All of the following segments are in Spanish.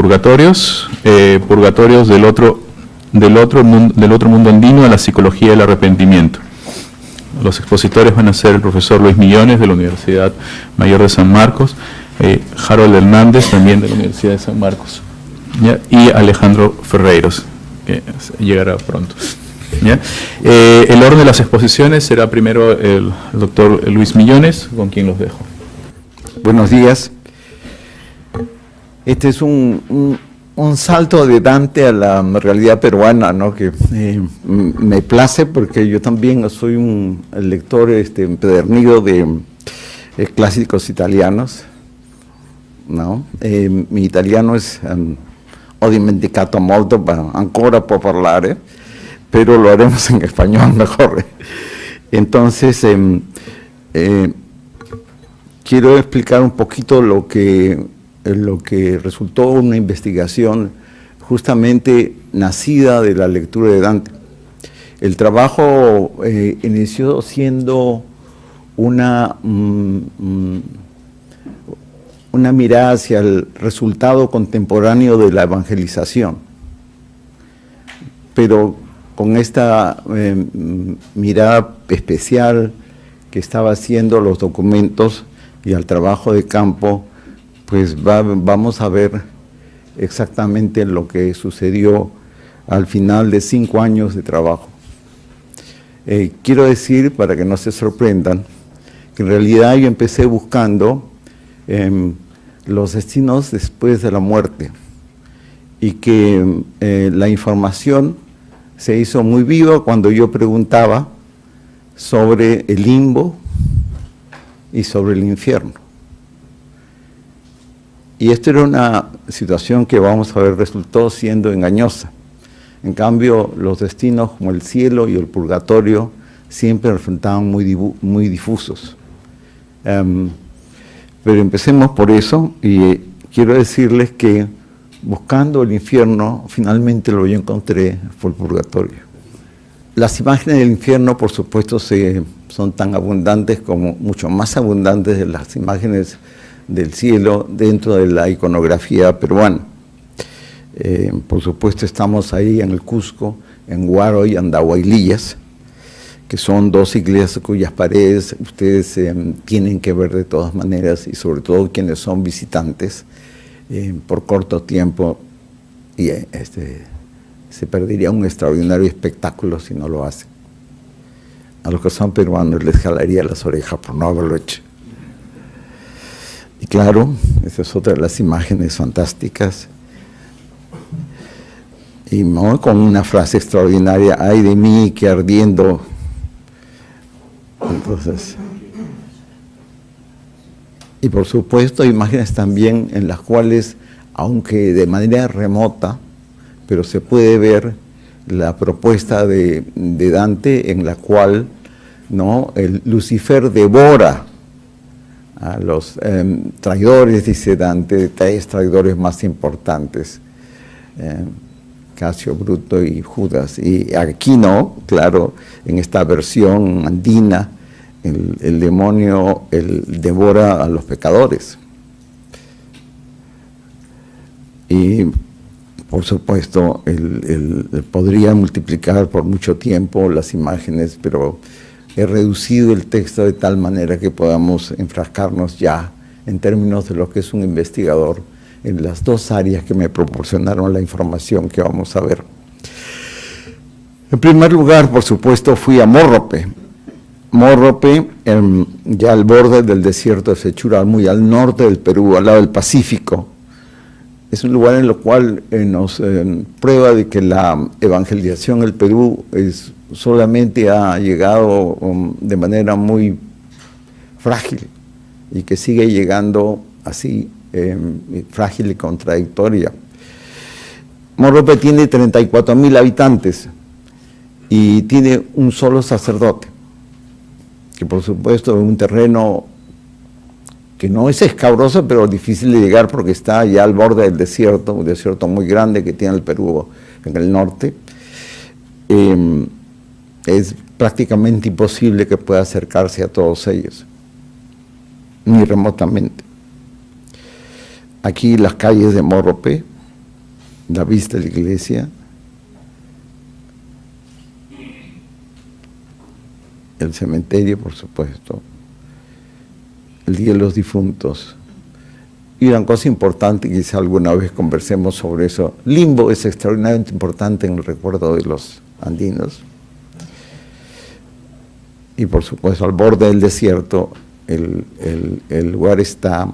purgatorios, purgatorios del otro mundo andino a la psicología del arrepentimiento. Los expositores van a ser el profesor Luis Millones de la Universidad Mayor de San Marcos, Harold Hernández también de la Universidad de San Marcos, ¿ya? Y Alejandro Ferreiros, que llegará pronto. ¿Ya? El orden de las exposiciones será primero el doctor Luis Millones, con quien los dejo. Buenos días. Este es un salto de Dante a la realidad peruana, ¿no? Que me place porque yo también soy un lector empedernido de clásicos italianos, ¿no? Mi italiano es ho dimenticato molto, ancora può parlare, pero lo haremos en español mejor. Entonces, quiero explicar un poquito lo que resultó una investigación justamente nacida de la lectura de Dante. El trabajo inició siendo una mirada hacia el resultado contemporáneo de la evangelización, pero con esta mirada especial que estaba haciendo los documentos y al trabajo de campo, pues vamos a ver exactamente lo que sucedió al final de 5 años de trabajo. Quiero decir, para que no se sorprendan, que en realidad yo empecé buscando los destinos después de la muerte y que la información se hizo muy viva cuando yo preguntaba sobre el limbo y sobre el infierno. Y esto era una situación que vamos a ver resultó siendo engañosa. En cambio, los destinos como el cielo y el purgatorio siempre resultaban muy difusos. Pero empecemos por eso y quiero decirles que buscando el infierno, finalmente lo yo encontré, fue el purgatorio. Las imágenes del infierno, por supuesto, son tan abundantes como, mucho más abundantes de las imágenes del cielo dentro de la iconografía peruana. Por supuesto, estamos ahí en el Cusco, en Huaro y Andahuaylillas, que son 2 iglesias cuyas paredes ustedes tienen que ver de todas maneras, y sobre todo quienes son visitantes, por corto tiempo, y se perdería un extraordinario espectáculo si no lo hacen. A los que son peruanos les jalaría las orejas por no haberlo hecho. Y claro, esa es otra de las imágenes fantásticas. Y ¿no? Con una frase extraordinaria, ay de mí que ardiendo. Entonces, y por supuesto imágenes también en las cuales, aunque de manera remota, pero se puede ver la propuesta de Dante, en la cual, ¿no?, el Lucifer devora a los traidores, dice Dante, 3 traidores más importantes, Casio, Bruto y Judas. Y aquí no, claro, en esta versión andina, el demonio devora a los pecadores. Y por supuesto, podría multiplicar por mucho tiempo las imágenes, pero he reducido el texto de tal manera que podamos enfrascarnos ya en términos de lo que es un investigador en las 2 áreas que me proporcionaron la información que vamos a ver. En primer lugar, por supuesto, fui a Morrope. Morrope, ya al borde del desierto de Sechura, muy al norte del Perú, al lado del Pacífico. Es un lugar en el cual nos prueba de que la evangelización en el Perú solamente ha llegado de manera muy frágil y que sigue llegando así, frágil y contradictoria. Morrope tiene 34.000 habitantes y tiene un solo sacerdote, que por supuesto es un terreno que no es escabroso, pero difícil de llegar porque está ya al borde del desierto, un desierto muy grande que tiene el Perú en el norte. Es prácticamente imposible que pueda acercarse a todos ellos, ni remotamente. Aquí las calles de Morrope la vista de la iglesia, el cementerio, por supuesto, el Día de los Difuntos. Y una cosa importante, quizá alguna vez conversemos sobre eso, Limbo es extraordinariamente importante en el recuerdo de los andinos. Y por supuesto, al borde del desierto, el lugar está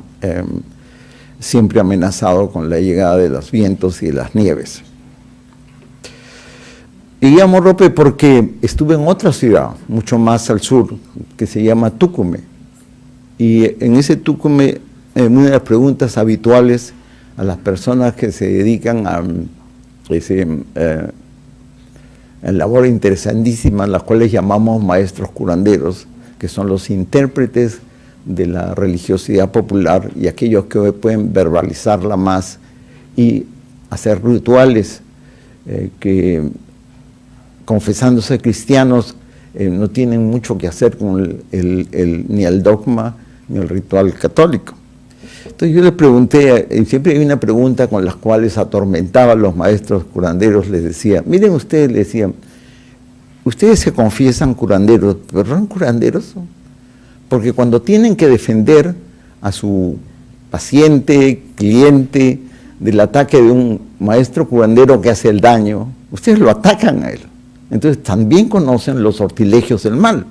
siempre amenazado con la llegada de los vientos y de las nieves. Llegué a Morrope porque estuve en otra ciudad, mucho más al sur, que se llama Tucumé. Y en ese Tucumé, una de las preguntas habituales a las personas que se dedican a labor interesantísima, las cuales llamamos maestros curanderos, que son los intérpretes de la religiosidad popular y aquellos que pueden verbalizarla más y hacer rituales que, confesándose cristianos, no tienen mucho que hacer con ni el dogma ni el ritual católico. Entonces yo les pregunté, y siempre hay una pregunta con las cuales atormentaba a los maestros curanderos, les decía, miren ustedes, les decía, ustedes se confiesan curanderos, pero ¿son curanderos? Porque cuando tienen que defender a su paciente, cliente, del ataque de un maestro curandero que hace el daño, ustedes lo atacan a él. Entonces también conocen los sortilegios del mal.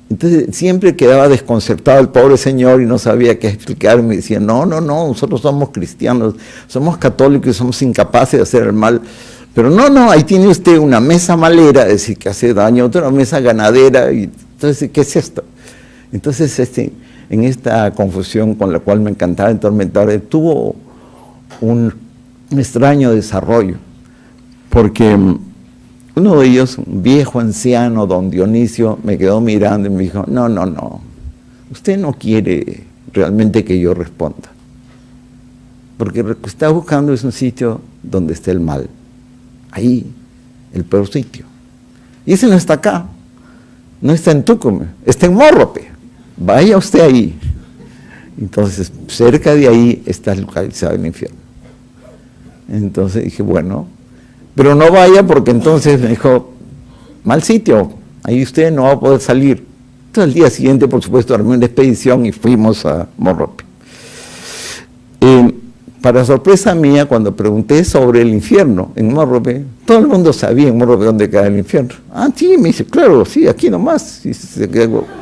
Entonces siempre quedaba desconcertado el pobre señor y no sabía qué explicar. Me decía, no, nosotros somos cristianos, somos católicos y somos incapaces de hacer el mal. Pero no, ahí tiene usted una mesa malera, es decir, que hace daño, otra mesa ganadera, y entonces, ¿qué es esto? Entonces, en esta confusión con la cual me encantaba atormentar, tuvo un extraño desarrollo, porque uno de ellos, un viejo anciano, don Dionisio, me quedó mirando y me dijo, no, usted no quiere realmente que yo responda, porque lo que está buscando es un sitio donde esté el mal, ahí, el peor sitio. Y ese no está acá, no está en Tucumé, está en Morrope, vaya usted ahí. Entonces, cerca de ahí está localizado el infierno. Entonces dije, bueno, pero no vaya porque entonces me dijo, mal sitio, ahí usted no va a poder salir. Entonces al día siguiente, por supuesto, armé una expedición y fuimos a Morrope. Para sorpresa mía, cuando pregunté sobre el infierno en Morrope, todo el mundo sabía en Morrope dónde queda el infierno. Ah, sí, me dice, claro, sí, aquí nomás,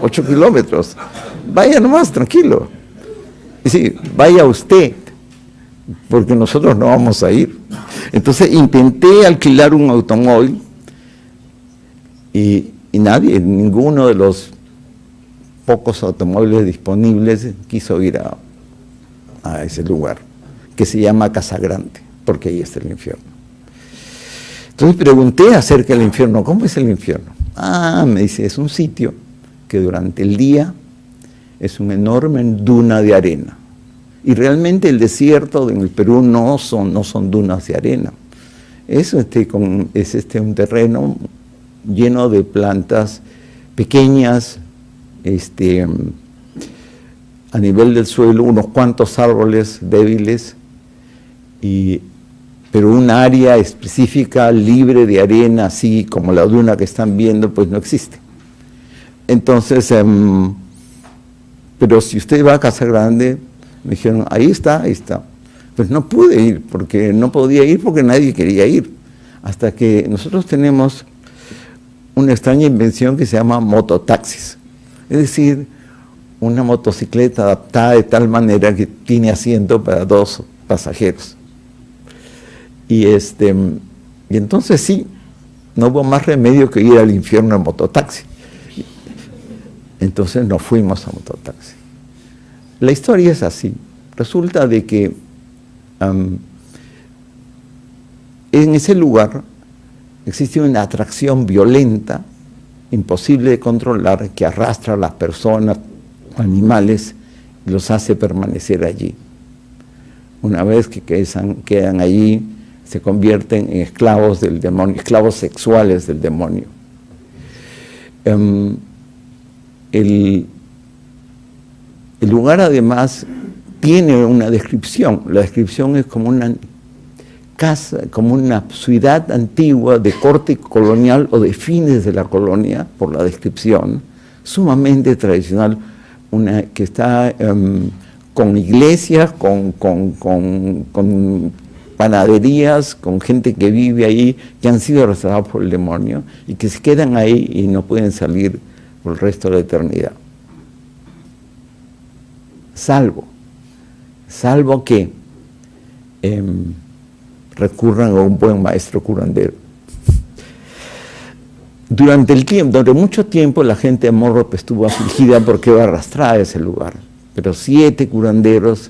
8 kilómetros. Vaya nomás, tranquilo. Y sí, vaya usted, porque nosotros no vamos a ir. Entonces intenté alquilar un automóvil y ninguno de los pocos automóviles disponibles quiso ir a ese lugar, que se llama Casa Grande, porque ahí está el infierno. Entonces pregunté acerca del infierno, ¿cómo es el infierno? Ah, me dice, es un sitio que durante el día es una enorme duna de arena. Y realmente el desierto en el Perú no son dunas de arena. Es un terreno lleno de plantas pequeñas, a nivel del suelo, unos cuantos árboles débiles, pero un área específica libre de arena, así como la duna que están viendo, pues no existe. Entonces, pero si usted va a Casa Grande, me dijeron, ahí está. Pues no pude ir, porque no podía ir porque nadie quería ir. Hasta que nosotros tenemos una extraña invención que se llama mototaxis. Es decir, una motocicleta adaptada de tal manera que tiene asiento para 2 pasajeros. Y entonces sí, no hubo más remedio que ir al infierno en mototaxi. Entonces nos fuimos a mototaxi. La historia es así. Resulta de que en ese lugar existe una atracción violenta, imposible de controlar, que arrastra a las personas, animales, y los hace permanecer allí. Una vez que quedan allí, se convierten en esclavos del demonio, esclavos sexuales del demonio. El lugar además tiene una descripción. La descripción es como una casa, como una ciudad antigua de corte colonial o de fines de la colonia, por la descripción, sumamente tradicional, una que está con iglesias, con panaderías, con gente que vive ahí, que han sido arrastrados por el demonio y que se quedan ahí y no pueden salir por el resto de la eternidad. Salvo que recurran a un buen maestro curandero. Durante mucho tiempo la gente de Morrope estuvo afligida porque iba arrastrada a ese lugar, pero 7 curanderos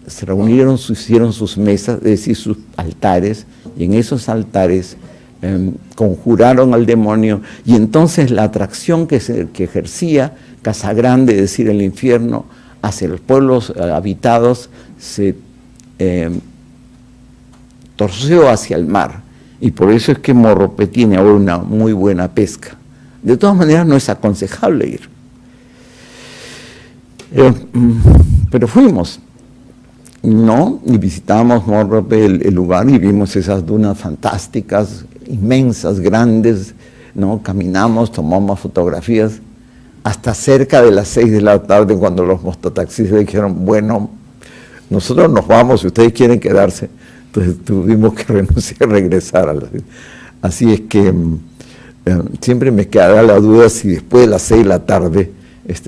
se reunieron, hicieron sus mesas, es decir, sus altares, y en esos altares conjuraron al demonio, y entonces la atracción que ejercía Casagrande, es decir, el infierno, hacia los pueblos habitados, se torció hacia el mar, y por eso es que Morrope tiene ahora una muy buena pesca. De todas maneras no es aconsejable ir. Pero fuimos, ¿no? Y visitamos Morrope, el lugar, y vimos esas dunas fantásticas, inmensas, grandes, ¿no? Caminamos, tomamos fotografías, hasta cerca de las 6 de la tarde, cuando los mototaxistas dijeron, bueno, nosotros nos vamos, si ustedes quieren quedarse. Entonces tuvimos que renunciar, regresar. Así es que siempre me quedará la duda si después de las 6 de la tarde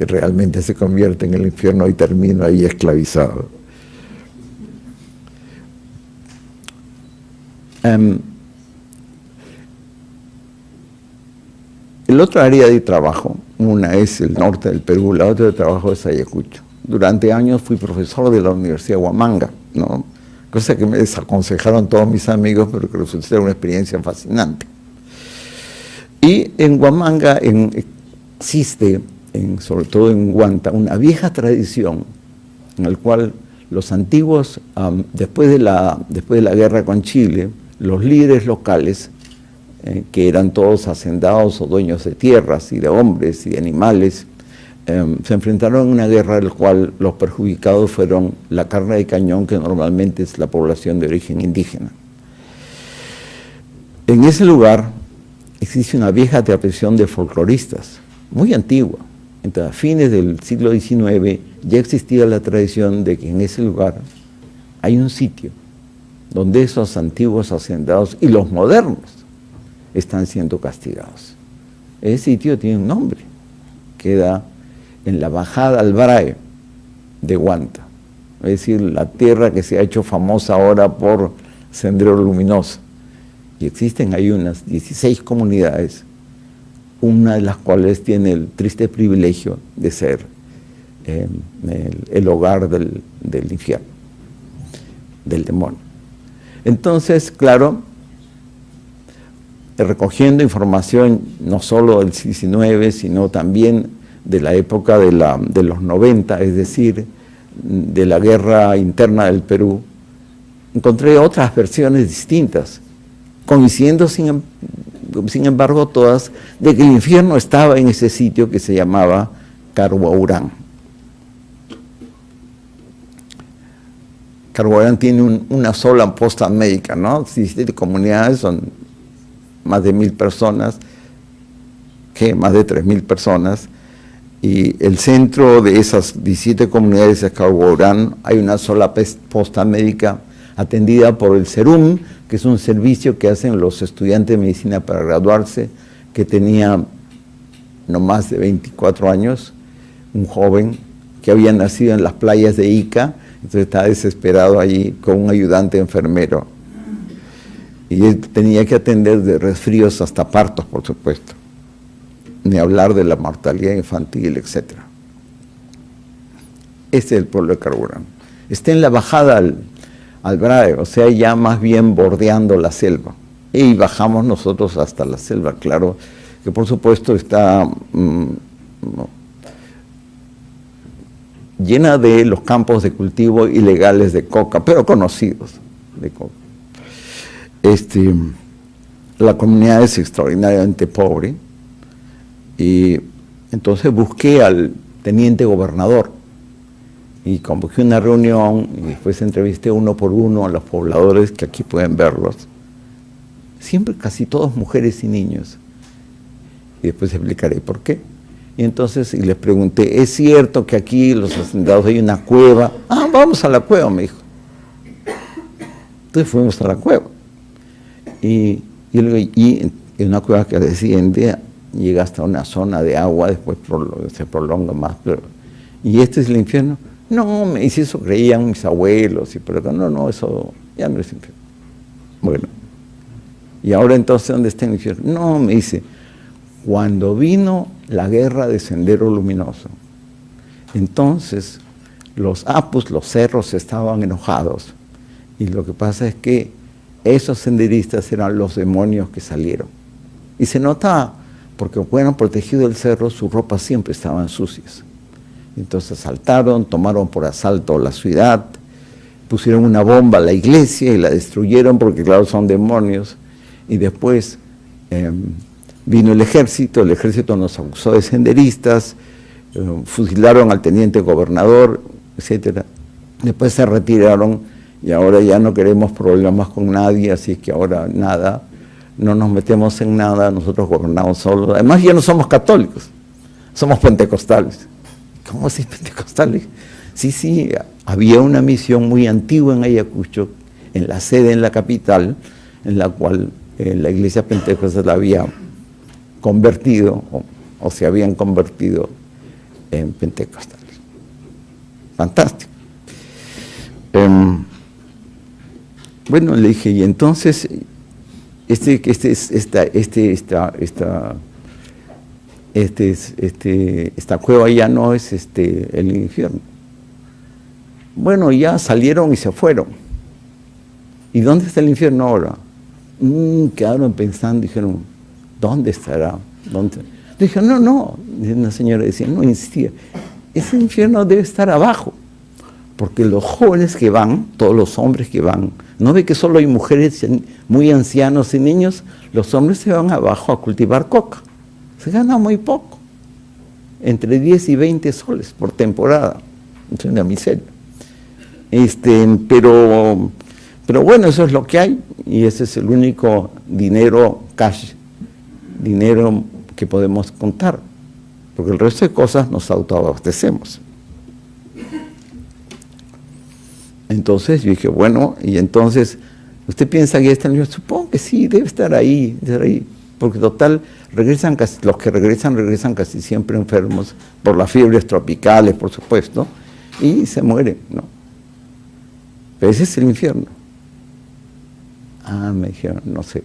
realmente se convierte en el infierno y termino ahí esclavizado. El otro área de trabajo, una es el norte del Perú, la otra de trabajo es Ayacucho. Durante años fui profesor de la Universidad de Huamanga, ¿no? Cosa que me desaconsejaron todos mis amigos, pero que resultó ser una experiencia fascinante. Y en Huamanga existe, sobre todo en Huanta, una vieja tradición en la cual los antiguos, después de la guerra con Chile, los líderes locales, que eran todos hacendados o dueños de tierras y de hombres y de animales, se enfrentaron a una guerra en la cual los perjudicados fueron la carne de cañón, que normalmente es la población de origen indígena. En ese lugar existe una vieja tradición de folcloristas, muy antigua. Entonces, a fines del siglo XIX ya existía la tradición de que en ese lugar hay un sitio donde esos antiguos hacendados y los modernos están siendo castigados. Ese sitio tiene un nombre, queda en la bajada al Brae de Huanta, es decir, la tierra que se ha hecho famosa ahora por Sendero Luminoso. Y existen ahí unas 16 comunidades, una de las cuales tiene el triste privilegio de ser el hogar del infierno, del demonio. Entonces, claro, recogiendo información no solo del 19, sino también de la época de los 90, es decir, de la guerra interna del Perú, encontré otras versiones distintas, coincidiendo sin embargo todas, de que el infierno estaba en ese sitio que se llamaba Carhuaurán. Carhuaurán tiene una sola posta médica, ¿no? 17 comunidades, son más de 1.000 personas, más de 3.000 personas, y el centro de esas 17 comunidades de Carhuaurán hay una sola posta médica atendida por el SERUM, que es un servicio que hacen los estudiantes de medicina para graduarse, que tenía no más de 24 años, un joven que había nacido en las playas de Ica, entonces estaba desesperado allí con un ayudante enfermero. Y él tenía que atender de resfríos hasta partos, por supuesto, ni hablar de la mortalidad infantil, etc. Este es el pueblo de Carhuaurán. Está en la bajada al Brae, o sea, ya más bien bordeando la selva. Y bajamos nosotros hasta la selva, claro, que por supuesto está llena de los campos de cultivo ilegales de coca, pero conocidos de coca. La comunidad es extraordinariamente pobre, y entonces busqué al teniente gobernador, y convoqué una reunión y después entrevisté uno por uno a los pobladores, que aquí pueden verlos, siempre casi todos mujeres y niños, y después explicaré por qué. Y entonces les pregunté, ¿es cierto que aquí los hacendados hay una cueva? Ah, vamos a la cueva, me dijo. Entonces fuimos a la cueva, y en una cueva que desciende, llega hasta una zona de agua, después se prolonga más, ¿y este es el infierno? No, me dice, eso creían mis abuelos, pero no, eso ya no es infierno. Bueno, ¿y ahora entonces dónde está el infierno? No, me dice, cuando vino la guerra de Sendero Luminoso, entonces los apus, los cerros, estaban enojados, y lo que pasa es que esos senderistas eran los demonios que salieron, y se notaba, porque como eran protegidos del cerro, sus ropas siempre estaban sucias. Entonces asaltaron, tomaron por asalto la ciudad, pusieron una bomba a la iglesia y la destruyeron porque claro, son demonios. Y después vino el ejército nos acusó de senderistas, fusilaron al teniente gobernador, etc. Después se retiraron y ahora ya no queremos problemas con nadie, así que ahora nada, no nos metemos en nada, nosotros gobernamos solos. Además ya no somos católicos, somos pentecostales. ¿Cómo así pentecostales? Sí, había una misión muy antigua en Ayacucho, en la sede en la capital, en la cual la iglesia pentecostal había convertido, o se habían convertido en pentecostales. Fantástico. Bueno, le dije, y entonces, esta cueva ya no es el infierno. Bueno, ya salieron y se fueron. ¿Y dónde está el infierno ahora? Quedaron pensando, dijeron, ¿dónde estará? Dije, no, una señora decía, no, insistía, ese infierno debe estar abajo, porque los jóvenes que van, todos los hombres que van, no ve que solo hay mujeres muy ancianos y niños, los hombres se van abajo a cultivar coca. Se gana muy poco, entre 10 y 20 soles por temporada, es una miseria. Pero bueno, eso es lo que hay, y ese es el único dinero cash, dinero que podemos contar, porque el resto de cosas nos autoabastecemos. Entonces yo dije, bueno, y entonces, ¿usted piensa que está en el infierno? Supongo que sí, debe estar ahí, porque total, los que regresan casi siempre enfermos por las fiebres tropicales, por supuesto, y se mueren, ¿no? Pero ese es el infierno. Me dijeron, no sé.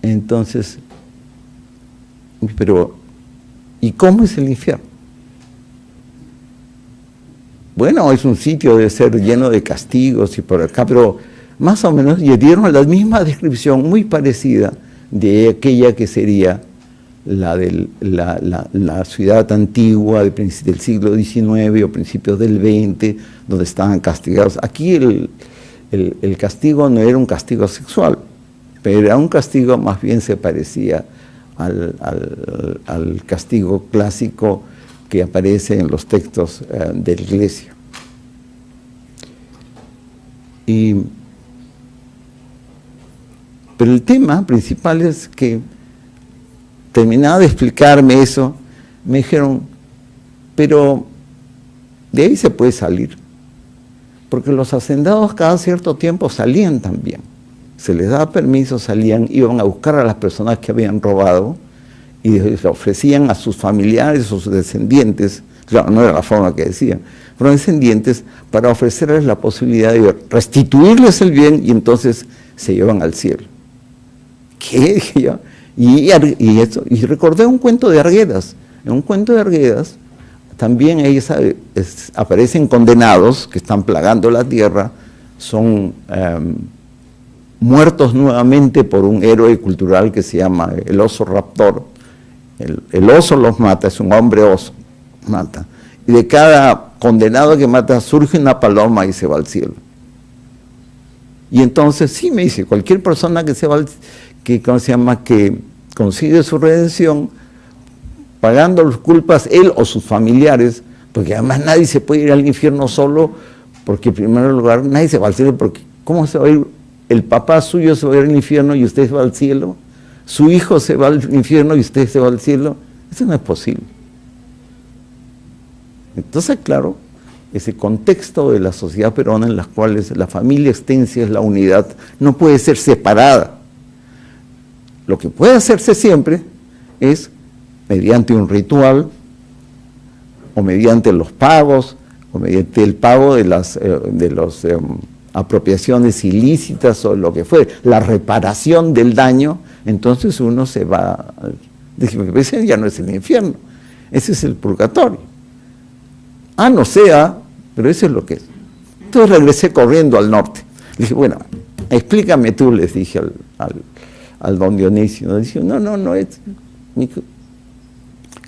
Entonces, pero, ¿y cómo es el infierno? Bueno, es un sitio, debe ser lleno de castigos y por acá, pero más o menos le dieron la misma descripción muy parecida de aquella que sería la de la ciudad antigua del siglo XIX o principios del XX, donde estaban castigados. Aquí el castigo no era un castigo sexual, pero era un castigo, más bien se parecía al castigo clásico que aparece en los textos de la Iglesia. Pero el tema principal es que, terminaba de explicarme eso, me dijeron, pero de ahí se puede salir, porque los hacendados cada cierto tiempo salían también, se les daba permiso, salían, iban a buscar a las personas que habían robado y les ofrecían a sus familiares o sus descendientes, claro, no era la forma que decían, pero descendientes, para ofrecerles la posibilidad de restituirles el bien y entonces se llevan al cielo. ¿Qué? Dije yo. Y recordé un cuento de Arguedas. En un cuento de Arguedas también aparecen condenados que están plagando la tierra, son muertos nuevamente por un héroe cultural que se llama el oso raptor. El oso los mata, es un hombre oso, mata. Y de cada condenado que mata surge una paloma y se va al cielo. Y entonces, sí, me dice, cualquier persona que se va que consigue su redención, pagando las culpas él o sus familiares, porque además nadie se puede ir al infierno solo, porque en primer lugar nadie se va al cielo, porque ¿cómo se va a ir? El papá suyo se va a ir al infierno y usted se va al cielo, su hijo se va al infierno y usted se va al cielo. Eso no es posible. Entonces, claro, ese contexto de la sociedad peruana en la cual la familia extensa es la unidad, no puede ser separada. Lo que puede hacerse siempre es mediante un ritual, o mediante los pagos, o mediante el pago de las apropiaciones ilícitas o lo que fue, la reparación del daño. Entonces uno se va, ese ya no es el infierno, ese es el purgatorio. No sea, pero eso es lo que es. Entonces regresé corriendo al norte. Le dije, bueno, explícame tú, les dije al don Dionisio. Dijo, no, es...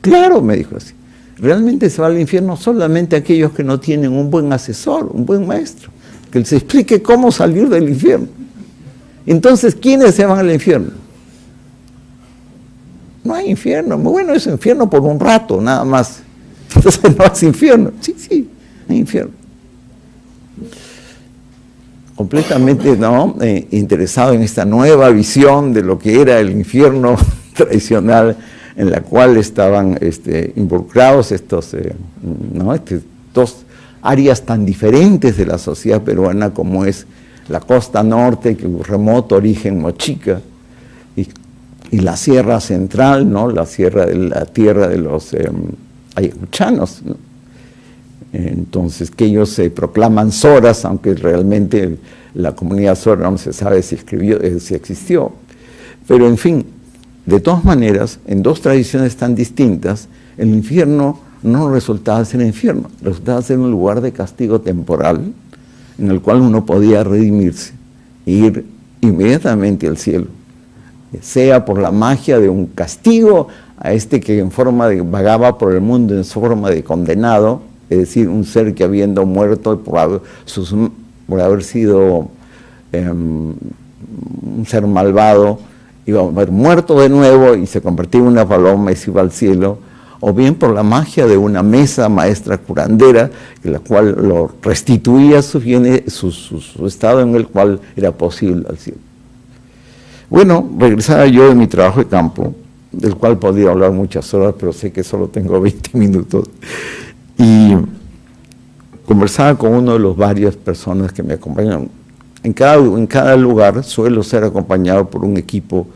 Claro, me dijo así, realmente se va al infierno solamente aquellos que no tienen un buen asesor, un buen maestro, que les explique cómo salir del infierno. Entonces, ¿quiénes se van al infierno? No hay infierno. Bueno, es infierno por un rato, nada más. Entonces no es infierno. Sí, hay infierno. Completamente interesado en esta nueva visión de lo que era el infierno tradicional, en la cual estaban involucrados estos dos áreas tan diferentes de la sociedad peruana, como es la costa norte, que es remoto origen mochica, y la sierra central, ¿no? La tierra de los ayacuchanos, ¿no? Entonces, que ellos se proclaman soras, aunque realmente la comunidad sora no se sabe si existió. Pero en fin, de todas maneras, en dos tradiciones tan distintas, el infierno no resultaba ser infierno, resultaba ser un lugar de castigo temporal, en el cual uno podía redimirse e ir inmediatamente al cielo, sea por la magia de un castigo a que en forma de vagaba por el mundo en forma de condenado, es decir, un ser que habiendo muerto por haber sido un ser malvado, iba a haber muerto de nuevo y se convertía en una paloma y se iba al cielo, o bien por la magia de una mesa maestra curandera, la cual lo restituía su estado en el cual era posible al cielo. Bueno, regresaba yo de mi trabajo de campo, del cual podría hablar muchas horas, pero sé que solo tengo 20 minutos, y conversaba con uno de los varias personas que me acompañan. En cada lugar suelo ser acompañado por un equipo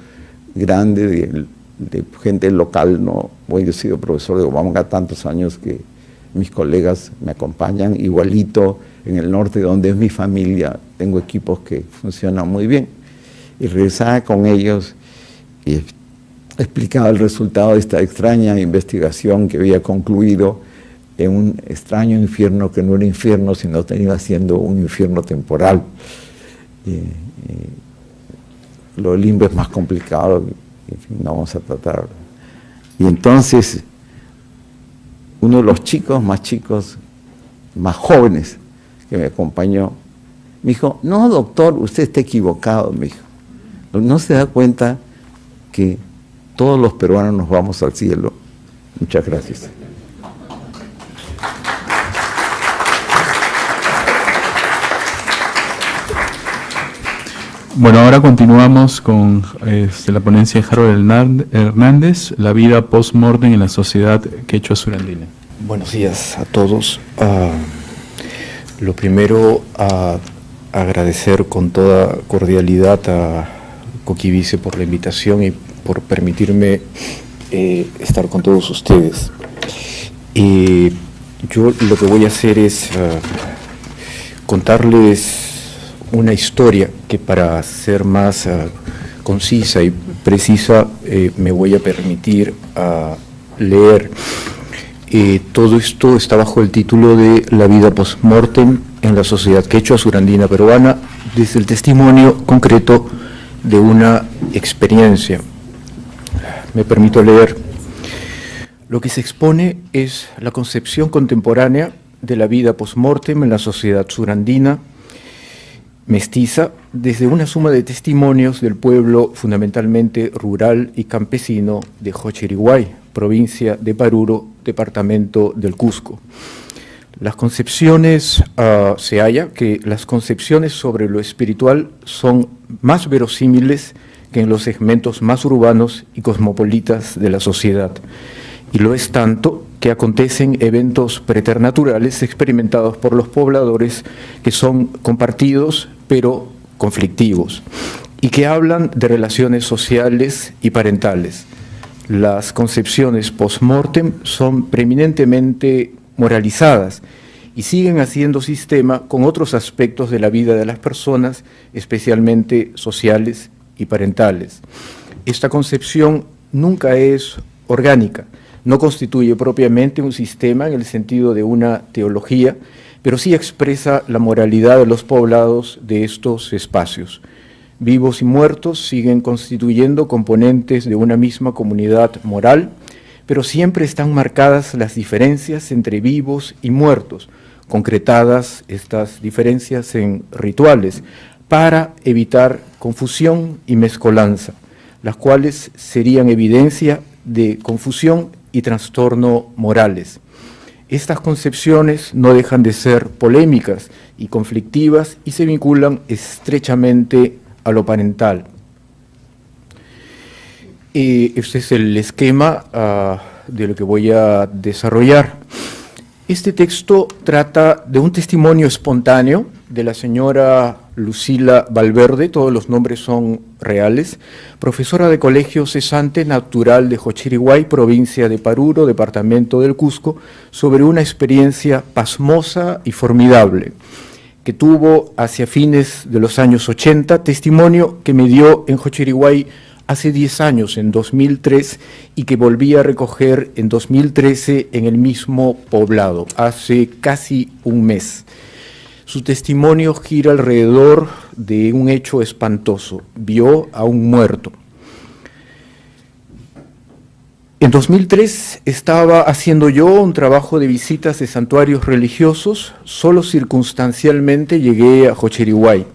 grande de gente local, ¿no? Yo he sido profesor de Obama tantos años que mis colegas me acompañan, igualito en el norte donde es mi familia, tengo equipos que funcionan muy bien. Y regresaba con ellos y explicaba el resultado de esta extraña investigación que había concluido en un extraño infierno que no era infierno, sino tenía siendo un infierno temporal. Lo del limbo es más complicado, en fin, no vamos a tratar. Y entonces, uno de los chicos, más jóvenes que me acompañó, me dijo, no, doctor, usted está equivocado, me dijo. ¿No se da cuenta que todos los peruanos nos vamos al cielo? Muchas gracias. Bueno, ahora continuamos con la ponencia de Harold Hernández, la vida post-mortem en la sociedad quechua surandina. Buenos días a todos. Lo primero, agradecer con toda cordialidad a Coquivice por la invitación y por permitirme estar con todos ustedes. Yo lo que voy a hacer es contarles una historia que, para ser más concisa y precisa, me voy a permitir leer. Todo esto está bajo el título de La vida post-mortem en la sociedad quechua surandina peruana, desde el testimonio concreto de una experiencia. Me permito leer. Lo que se expone es la concepción contemporánea de la vida post-mortem en la sociedad surandina mestiza, desde una suma de testimonios del pueblo fundamentalmente rural y campesino de Hochiriguay, provincia de Paruro, departamento del Cusco. Las concepciones, se halla que las concepciones sobre lo espiritual son más verosímiles que en los segmentos más urbanos y cosmopolitas de la sociedad. Y lo es tanto que acontecen eventos preternaturales experimentados por los pobladores que son compartidos pero conflictivos y que hablan de relaciones sociales y parentales. Las concepciones post-mortem son preeminentemente moralizadas y siguen haciendo sistema con otros aspectos de la vida de las personas, especialmente sociales y parentales. Esta concepción nunca es orgánica, no constituye propiamente un sistema en el sentido de una teología, pero sí expresa la moralidad de los poblados de estos espacios. Vivos y muertos siguen constituyendo componentes de una misma comunidad moral, pero siempre están marcadas las diferencias entre vivos y muertos, concretadas estas diferencias en rituales, para evitar confusión y mezcolanza, las cuales serían evidencia de confusión y trastorno morales. Estas concepciones no dejan de ser polémicas y conflictivas y se vinculan estrechamente a lo parental. Este es el esquema de lo que voy a desarrollar. Este texto trata de un testimonio espontáneo de la señora Lucila Valverde, todos los nombres son reales, profesora de colegio cesante natural de Jochiriguay, provincia de Paruro, departamento del Cusco, sobre una experiencia pasmosa y formidable que tuvo hacia fines de los años 80, testimonio que me dio en Jochiriguay hace 10 años, en 2003, y que volví a recoger en 2013 en el mismo poblado, hace casi un mes. Su testimonio gira alrededor de un hecho espantoso: vio a un muerto. En 2003 estaba haciendo yo un trabajo de visitas de santuarios religiosos, solo circunstancialmente llegué a Jochiriguay.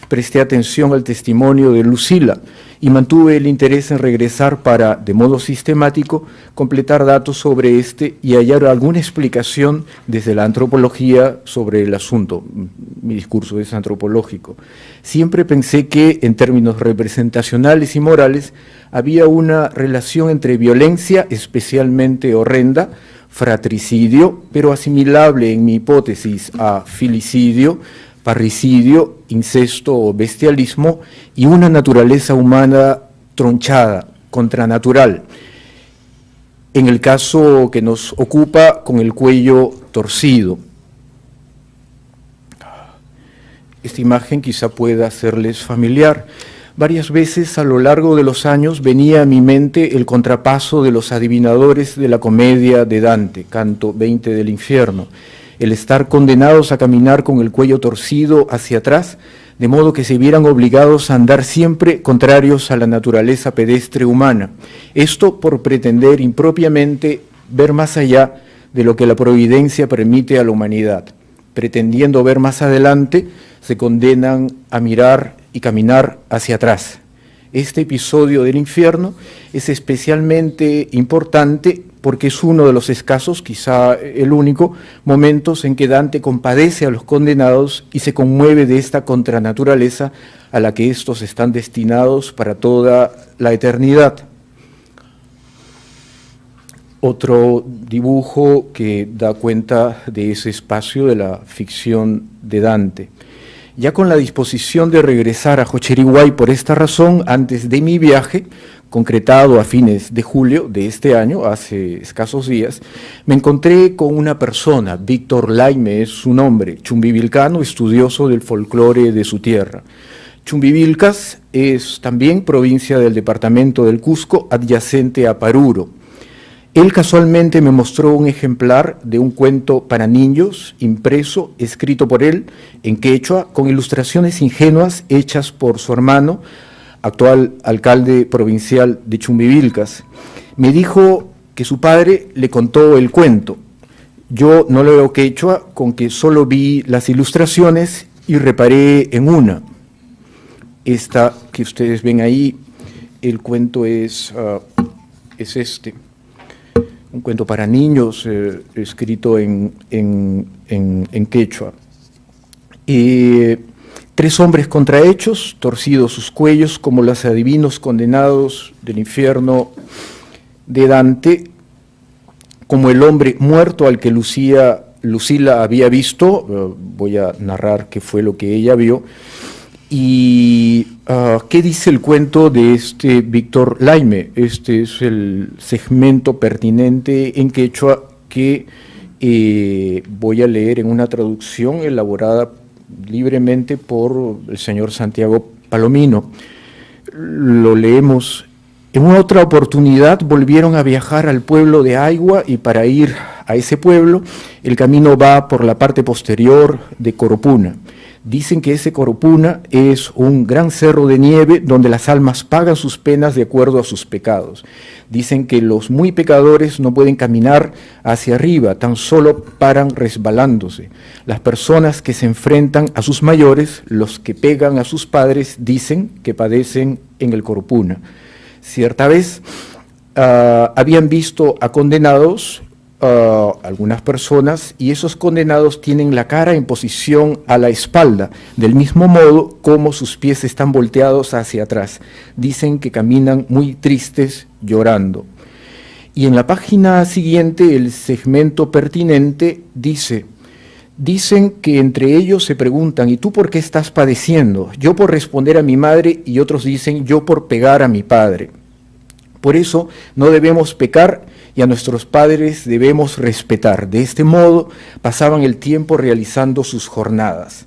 Presté atención al testimonio de Lucila y mantuve el interés en regresar para, de modo sistemático, completar datos sobre este y hallar alguna explicación desde la antropología sobre el asunto. Mi discurso es antropológico. Siempre pensé que, en términos representacionales y morales, había una relación entre violencia especialmente horrenda, fratricidio, pero asimilable en mi hipótesis a filicidio, parricidio, incesto o bestialismo, y una naturaleza humana tronchada, contranatural. En el caso que nos ocupa, con el cuello torcido. Esta imagen quizá pueda serles familiar. Varias veces a lo largo de los años venía a mi mente el contrapaso de los adivinadores de la comedia de Dante, canto 20 del infierno, el estar condenados a caminar con el cuello torcido hacia atrás, de modo que se vieran obligados a andar siempre contrarios a la naturaleza pedestre humana. Esto por pretender impropiamente ver más allá de lo que la providencia permite a la humanidad. Pretendiendo ver más adelante, se condenan a mirar y caminar hacia atrás. Este episodio del infierno es especialmente importante porque es uno de los escasos, quizá el único, momentos en que Dante compadece a los condenados y se conmueve de esta contranaturaleza a la que estos están destinados para toda la eternidad. Otro dibujo que da cuenta de ese espacio de la ficción de Dante. Ya con la disposición de regresar a Jochiriguay por esta razón, antes de mi viaje, concretado a fines de julio de este año, hace escasos días, me encontré con una persona, Víctor Laime es su nombre, chumbivilcano, estudioso del folclore de su tierra. Chumbivilcas es también provincia del departamento del Cusco, adyacente a Paruro. Él casualmente me mostró un ejemplar de un cuento para niños, impreso, escrito por él en quechua, con ilustraciones ingenuas hechas por su hermano, actual alcalde provincial de Chumbivilcas. Me dijo que su padre le contó el cuento. Yo no leo quechua, con que solo vi las ilustraciones y reparé en una. Esta que ustedes ven ahí, el cuento es este. un cuento para niños escrito en quechua. 3 hombres contrahechos, torcidos sus cuellos como los adivinos condenados del infierno de Dante, como el hombre muerto al que Lucila había visto. Voy a narrar qué fue lo que ella vio. ¿Y qué dice el cuento de Víctor Laime? Este es el segmento pertinente en quechua que voy a leer en una traducción elaborada libremente por el señor Santiago Palomino. Lo leemos. En una otra oportunidad volvieron a viajar al pueblo de Aigua, y para ir a ese pueblo el camino va por la parte posterior de Coropuna. Dicen que ese Coropuna es un gran cerro de nieve donde las almas pagan sus penas de acuerdo a sus pecados. Dicen que los muy pecadores no pueden caminar hacia arriba, tan solo paran resbalándose. Las personas que se enfrentan a sus mayores, los que pegan a sus padres, dicen que padecen en el Coropuna. Cierta vez habían visto a condenados, algunas personas, y esos condenados tienen la cara en posición a la espalda, del mismo modo como sus pies están volteados hacia atrás. Dicen que caminan muy tristes, llorando. Y en la página siguiente, el segmento pertinente dice: dicen que entre ellos se preguntan, ¿y tú por qué estás padeciendo? Yo por responder a mi madre, y otros dicen, yo por pegar a mi padre. Por eso no debemos pecar y a nuestros padres debemos respetar. De este modo pasaban el tiempo realizando sus jornadas.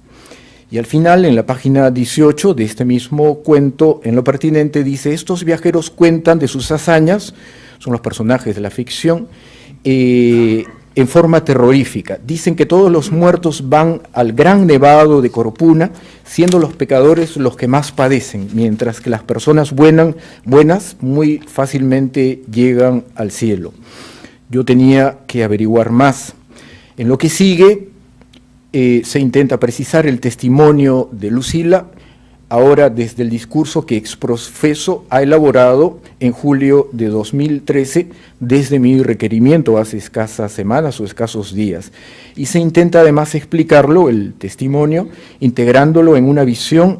Y al final, en la página 18 de este mismo cuento, en lo pertinente dice: estos viajeros cuentan de sus hazañas, son los personajes de la ficción, en forma terrorífica. Dicen que todos los muertos van al gran nevado de Coropuna, siendo los pecadores los que más padecen, mientras que las personas buenas muy fácilmente llegan al cielo. Yo tenía que averiguar más. En lo que sigue se intenta precisar el testimonio de Lucila, ahora desde el discurso que Exprofeso ha elaborado en julio de 2013, desde mi requerimiento hace escasas semanas o escasos días. Y se intenta además explicarlo, el testimonio, integrándolo en una visión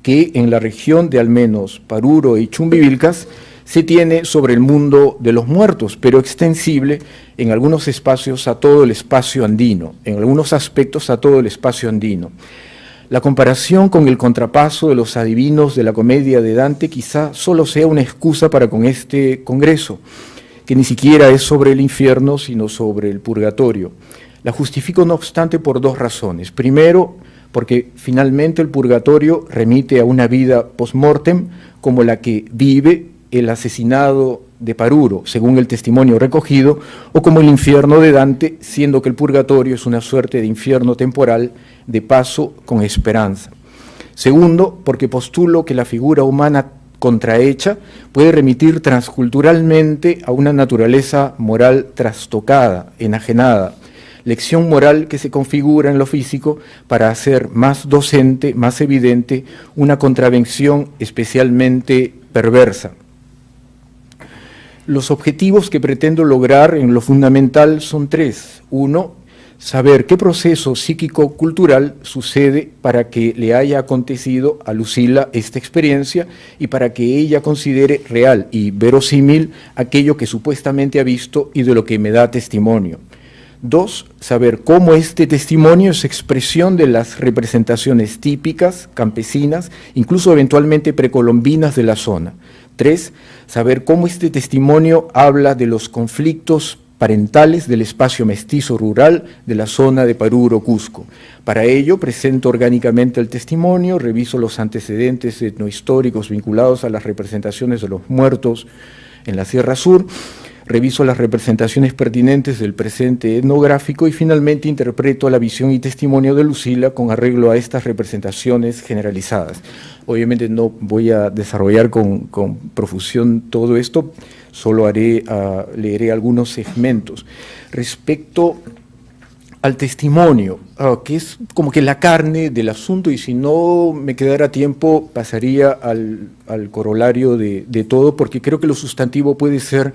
que en la región de al menos Paruro y Chumbivilcas se tiene sobre el mundo de los muertos, pero extensible en algunos espacios a todo el espacio andino, en algunos aspectos a todo el espacio andino. La comparación con el contrapaso de los adivinos de la comedia de Dante quizá solo sea una excusa para con este congreso, que ni siquiera es sobre el infierno, sino sobre el purgatorio. La justifico, no obstante, por 2 razones. Primero, porque finalmente el purgatorio remite a una vida post-mortem como la que vive el asesinado de Paruro, según el testimonio recogido, o como el infierno de Dante, siendo que el purgatorio es una suerte de infierno temporal de paso con esperanza. Segundo, porque postulo que la figura humana contrahecha puede remitir transculturalmente a una naturaleza moral trastocada, enajenada, lección moral que se configura en lo físico para hacer más docente, más evidente, una contravención especialmente perversa. Los objetivos que pretendo lograr en lo fundamental son 3. 1, saber qué proceso psíquico-cultural sucede para que le haya acontecido a Lucila esta experiencia y para que ella considere real y verosímil aquello que supuestamente ha visto y de lo que me da testimonio. 2, saber cómo este testimonio es expresión de las representaciones típicas, campesinas, incluso eventualmente precolombinas de la zona. 3, saber cómo este testimonio habla de los conflictos parentales del espacio mestizo rural de la zona de Paruro, Cusco. Para ello presento orgánicamente el testimonio, reviso los antecedentes etnohistóricos vinculados a las representaciones de los muertos en la Sierra Sur, reviso las representaciones pertinentes del presente etnográfico y finalmente interpreto la visión y testimonio de Lucila con arreglo a estas representaciones generalizadas. Obviamente no voy a desarrollar con profusión todo esto, solo leeré algunos segmentos. Respecto al testimonio, que es como que la carne del asunto, y si no me quedara tiempo pasaría al corolario de todo, porque creo que lo sustantivo puede ser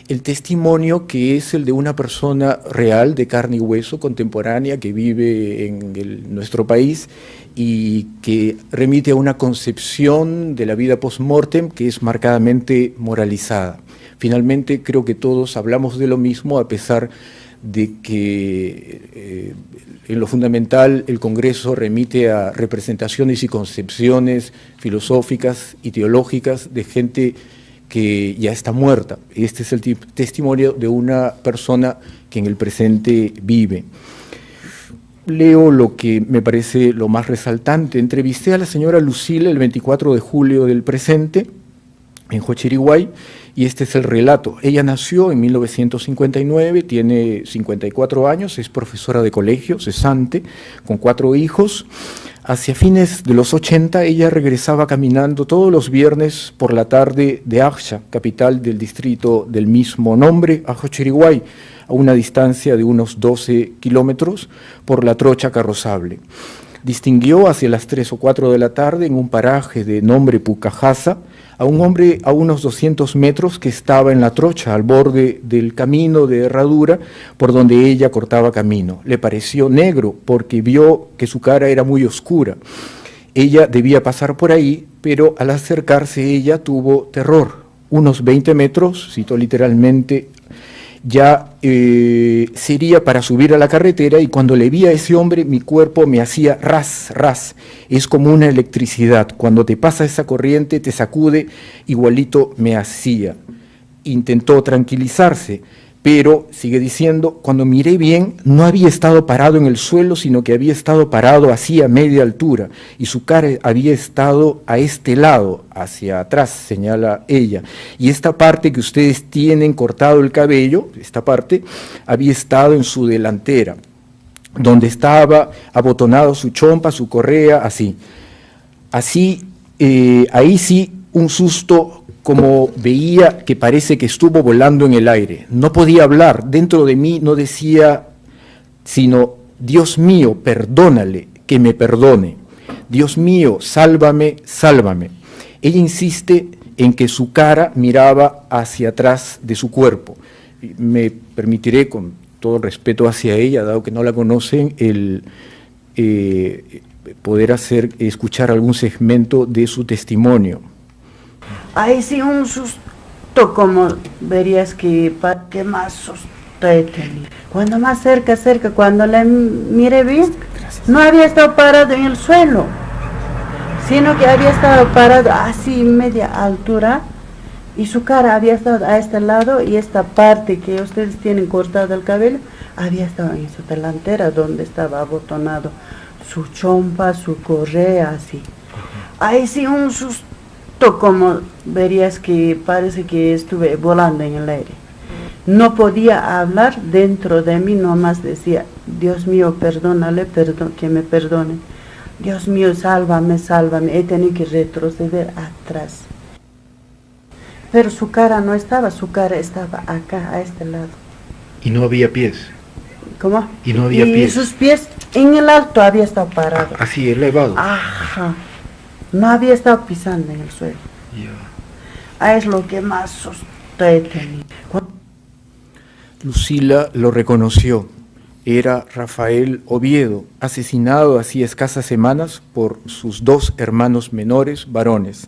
el testimonio que es el de una persona real, de carne y hueso, contemporánea, que vive en nuestro país y que remite a una concepción de la vida post-mortem que es marcadamente moralizada. Finalmente, creo que todos hablamos de lo mismo, a pesar de que en lo fundamental el Congreso remite a representaciones y concepciones filosóficas y teológicas de gente que ya está muerta. Este es el testimonio de una persona que en el presente vive. Leo lo que me parece lo más resaltante. Entrevisté a la señora Lucila el 24 de julio del presente en Jochiriguay, y este es el relato. Ella nació en 1959, tiene 54 años, es profesora de colegio, cesante, con 4 hijos. Hacia fines de los 80, ella regresaba caminando todos los viernes por la tarde de Axcha, capital del distrito del mismo nombre, a Jochiriguay, a una distancia de unos 12 kilómetros, por la trocha carrozable. Distinguió hacia las 3 o 4 de la tarde, en un paraje de nombre Pucajasa, a un hombre a unos 200 metros que estaba en la trocha, al borde del camino de herradura por donde ella cortaba camino. Le pareció negro porque vio que su cara era muy oscura. Ella debía pasar por ahí, pero al acercarse ella tuvo terror. Unos 20 metros, citó literalmente, ya sería para subir a la carretera, y cuando le vi a ese hombre mi cuerpo me hacía ras, ras. Es como una electricidad, cuando te pasa esa corriente te sacude, igualito me hacía. Intentó tranquilizarse, pero, sigue diciendo, cuando miré bien, no había estado parado en el suelo, sino que había estado parado así a media altura, y su cara había estado a este lado, hacia atrás, señala ella. Y esta parte que ustedes tienen cortado el cabello, esta parte, había estado en su delantera, donde estaba abotonado su chompa, su correa, así. Así, ahí sí, un susto, como veía que parece que estuvo volando en el aire. No podía hablar, dentro de mí no decía sino: Dios mío, perdónale, que me perdone. Dios mío, sálvame, sálvame. Ella insiste en que su cara miraba hacia atrás de su cuerpo. Me permitiré, con todo respeto hacia ella, dado que no la conocen, el poder escuchar algún segmento de su testimonio. Ahí sí un susto, como verías que más susto he tenido. Cuando más cerca, cuando la miré bien, no había estado parado en el suelo, sino que había estado parado así media altura, y su cara había estado a este lado, y esta parte que ustedes tienen cortado el cabello, había estado en su delantera, donde estaba abotonado su chompa, su correa, así. Ahí sí un susto, como verías que parece que estuve volando en el aire. No podía hablar, dentro de mí nomás decía: Dios mío, perdónale, que me perdone. Dios mío, sálvame, sálvame. He tenido que retroceder atrás. Pero su cara no estaba, su cara estaba acá, a este lado. ¿Y no había pies? ¿Cómo? ¿Y no había pies? Y sus pies en el alto había estado parado. Así, elevado. Ajá. No había estado pisando en el suelo. Yeah. Es lo que más susto he tenido. Lucila lo reconoció. Era Rafael Oviedo, asesinado hacía escasas semanas por sus 2 hermanos menores varones.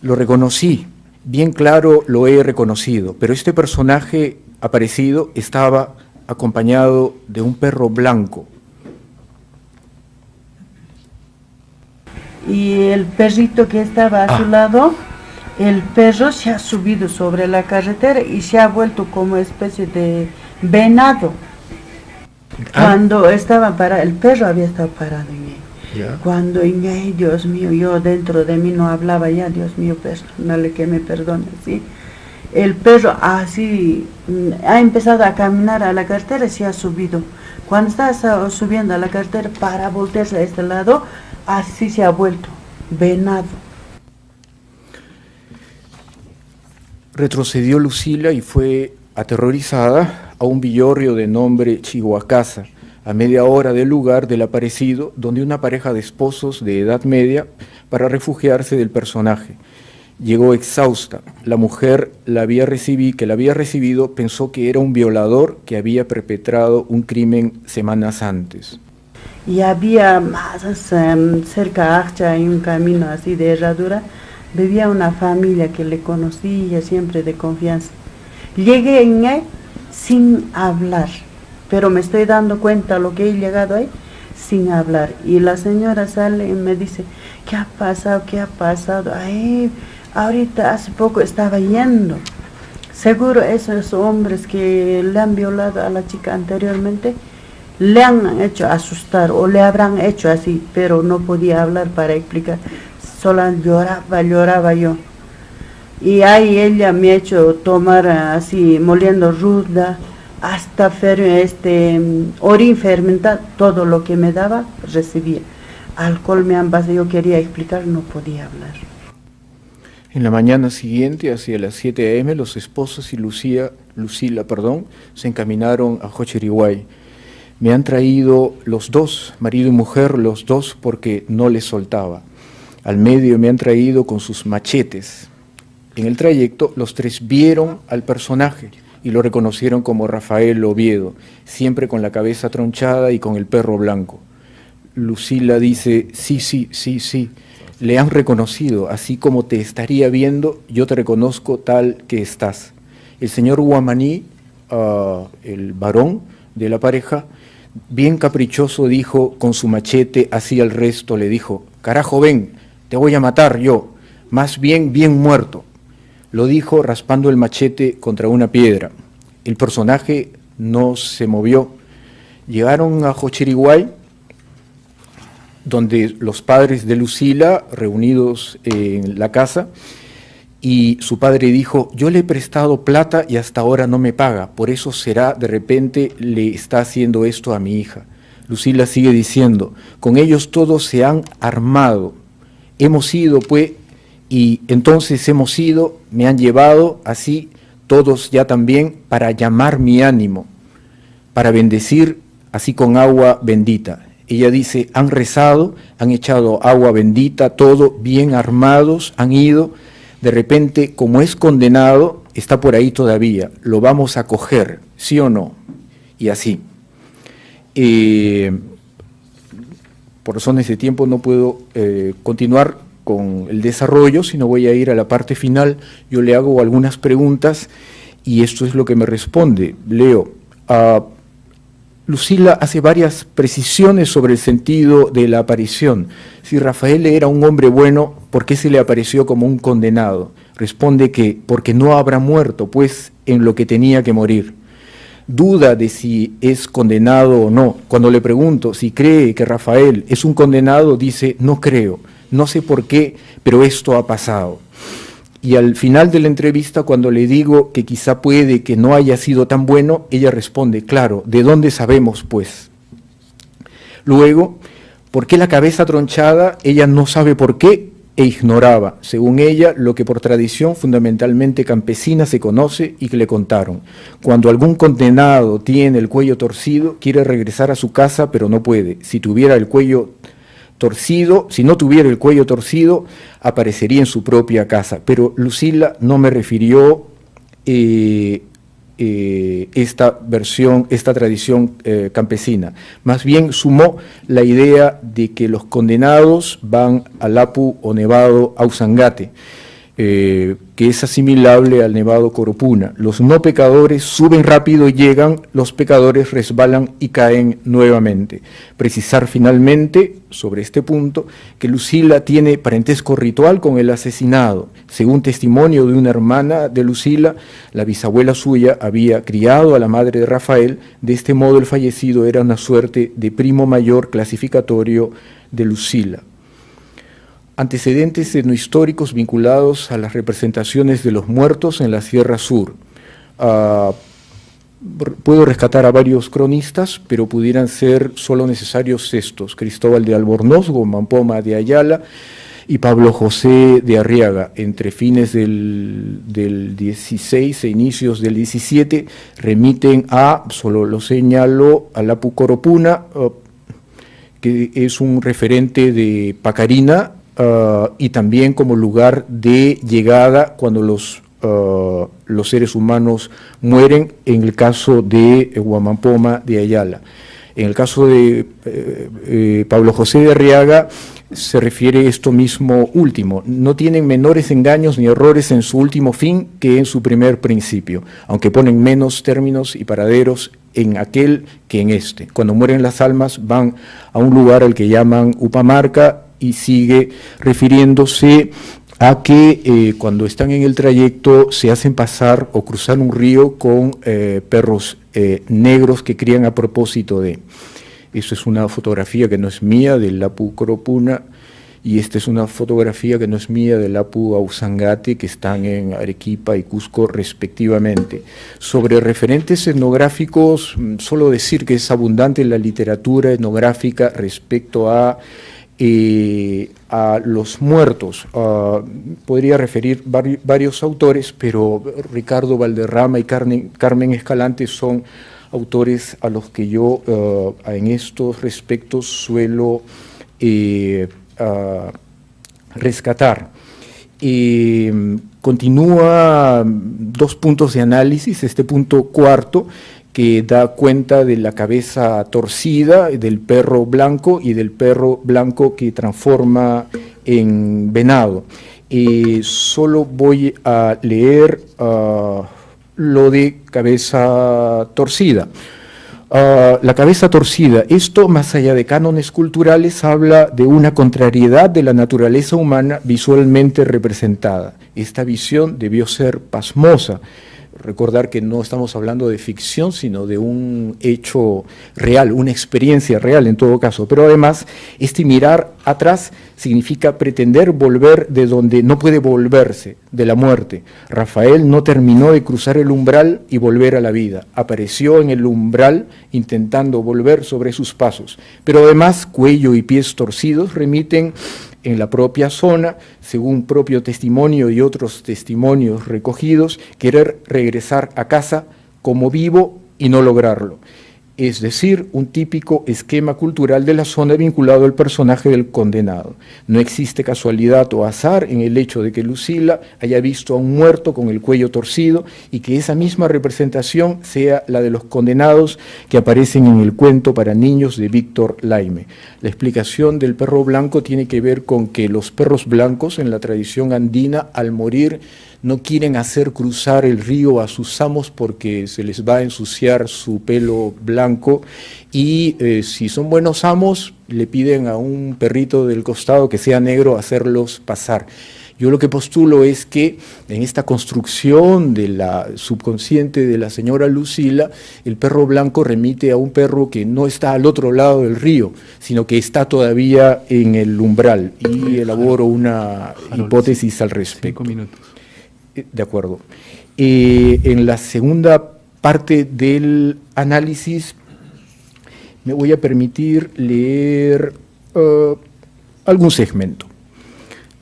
Lo reconocí, bien claro lo he reconocido, pero este personaje aparecido estaba acompañado de un perro blanco. Y el perrito que estaba a su lado, el perro se ha subido sobre la carretera y se ha vuelto como especie de venado. Cuando estaba parado, el perro había estado parado en él. Yeah. Cuando en él, Dios mío, yo dentro de mí no hablaba ya: Dios mío, perdónale, que me perdone, ¿sí? El perro así ha empezado a caminar a la carretera y se ha subido. Cuando está subiendo a la carretera para voltearse a este lado, así se ha vuelto, venado. Retrocedió Lucila y fue aterrorizada a un villorrio de nombre Chihuacasa, a media hora del lugar del aparecido, donde una pareja de esposos de edad media para refugiarse del personaje. Llegó exhausta. La mujer que la había recibido pensó que era un violador que había perpetrado un crimen semanas antes. Y había más cerca de Accha, hay un camino así de herradura, vivía una familia que le conocía siempre de confianza. Llegué en él sin hablar, pero me estoy dando cuenta lo que he llegado ahí sin hablar. Y la señora sale y me dice, ¿qué ha pasado? ¿Qué ha pasado? Ay, ahorita hace poco estaba yendo. Seguro esos hombres que le han violado a la chica anteriormente le han hecho asustar o le habrán hecho así, pero no podía hablar para explicar. Solo lloraba yo. Y ahí ella me ha hecho tomar así, moliendo ruda, hasta orín fermentado, todo lo que me daba, recibía. Alcohol me han pasado, yo quería explicar, no podía hablar. En la mañana siguiente, hacia las 7 a.m., los esposos y Lucila, se encaminaron a Xochiriguay. Me han traído los dos, marido y mujer, los dos, porque no les soltaba. Al medio me han traído con sus machetes. En el trayecto, los tres vieron al personaje y lo reconocieron como Rafael Oviedo, siempre con la cabeza tronchada y con el perro blanco. Lucila dice, sí, le han reconocido, así como te estaría viendo, yo te reconozco tal que estás. El señor Guamaní, el varón de la pareja, bien caprichoso dijo con su machete hacia el resto, le dijo, carajo ven, te voy a matar yo, más bien muerto. Lo dijo raspando el machete contra una piedra. El personaje no se movió. Llegaron a Xochiriguay, donde los padres de Lucila, reunidos en la casa, y su padre dijo, yo le he prestado plata y hasta ahora no me paga, por eso será, de repente le está haciendo esto a mi hija. Lucila sigue diciendo, con ellos todos se han armado, hemos ido pues, y entonces hemos ido, me han llevado así, todos ya también, para llamar mi ánimo, para bendecir así con agua bendita. Ella dice, han rezado, han echado agua bendita, todo bien armados, han ido, de repente, como es condenado, está por ahí todavía, lo vamos a coger, ¿sí o no? Y así. Por razones de tiempo no puedo continuar con el desarrollo, sino voy a ir a la parte final. Yo le hago algunas preguntas y esto es lo que me responde. Leo, Lucila hace varias precisiones sobre el sentido de la aparición. Si Rafael era un hombre bueno, ¿por qué se le apareció como un condenado? Responde que porque no habrá muerto, pues en lo que tenía que morir. Duda de si es condenado o no. Cuando le pregunto si cree que Rafael es un condenado, dice, no creo, no sé por qué, pero esto ha pasado. Y al final de la entrevista, cuando le digo que quizá puede que no haya sido tan bueno, ella responde, claro, ¿de dónde sabemos pues? Luego, ¿por qué la cabeza tronchada? Ella no sabe por qué e ignoraba, según ella, lo que por tradición fundamentalmente campesina se conoce y que le contaron. Cuando algún condenado tiene el cuello torcido, quiere regresar a su casa, pero no puede. Si tuviera el cuello torcido, si no tuviera el cuello torcido, aparecería en su propia casa. Pero Lucila no me refirió esta tradición campesina. Más bien sumó la idea de que los condenados van al Apu o Nevado Ausangate, que es asimilable al Nevado Coropuna. Los no pecadores suben rápido y llegan, los pecadores resbalan y caen nuevamente. Precisar finalmente, sobre este punto, que Lucila tiene parentesco ritual con el asesinado. Según testimonio de una hermana de Lucila, la bisabuela suya había criado a la madre de Rafael, de este modo el fallecido era una suerte de primo mayor clasificatorio de Lucila. Antecedentes etnohistóricos vinculados a las representaciones de los muertos en la Sierra Sur. Puedo rescatar a varios cronistas, pero pudieran ser solo necesarios estos: Cristóbal de Albornoz, Mampoma de Ayala y Pablo José de Arriaga. Entre fines del 16 e inicios del 17 remiten a, solo lo señalo, a Apu Coropuna, que es un referente de Pacarina, y también como lugar de llegada cuando los seres humanos mueren, en el caso de Huamampoma de Ayala. En el caso de Pablo José de Arriaga se refiere esto mismo último. No tienen menores engaños ni errores en su último fin que en su primer principio, aunque ponen menos términos y paraderos en aquel que en este. Cuando mueren las almas van a un lugar al que llaman Upamarca, y sigue refiriéndose a que cuando están en el trayecto se hacen pasar o cruzar un río con perros negros que crían a propósito de. Eso es una fotografía que no es mía, del Lapu Coropuna, y esta es una fotografía que no es mía, del Lapu Ausangate, que están en Arequipa y Cusco respectivamente. Sobre referentes etnográficos, solo decir que es abundante la literatura etnográfica respecto a los muertos. Podría referir varios autores, pero Ricardo Valderrama y Carmen Escalante son autores a los que yo en estos respectos suelo rescatar. Continúa 2 puntos de análisis, este punto cuarto, que da cuenta de la cabeza torcida, del perro blanco y del perro blanco que transforma en venado. Solo voy a leer lo de cabeza torcida. La cabeza torcida, esto más allá de cánones culturales habla de una contrariedad de la naturaleza humana visualmente representada. Esta visión debió ser pasmosa. Recordar que no estamos hablando de ficción, sino de un hecho real, una experiencia real en todo caso. Pero además, este mirar atrás significa pretender volver de donde no puede volverse, de la muerte. Rafael no terminó de cruzar el umbral y volver a la vida. Apareció en el umbral intentando volver sobre sus pasos. Pero además, cuello y pies torcidos remiten en la propia zona, según propio testimonio y otros testimonios recogidos, querer regresar a casa como vivo y no lograrlo. Es decir, un típico esquema cultural de la zona vinculado al personaje del condenado. No existe casualidad o azar en el hecho de que Lucila haya visto a un muerto con el cuello torcido y que esa misma representación sea la de los condenados que aparecen en el cuento para niños de Víctor Laime. La explicación del perro blanco tiene que ver con que los perros blancos en la tradición andina, al morir, no quieren hacer cruzar el río a sus amos porque se les va a ensuciar su pelo blanco y si son buenos amos le piden a un perrito del costado que sea negro hacerlos pasar. Yo lo que postulo es que en esta construcción de la subconsciente de la señora Lucila, el perro blanco remite a un perro que no está al otro lado del río, sino que está todavía en el umbral, y elaboro una hipótesis al respecto. 5 minutos. De acuerdo. En la segunda parte del análisis me voy a permitir leer algún segmento,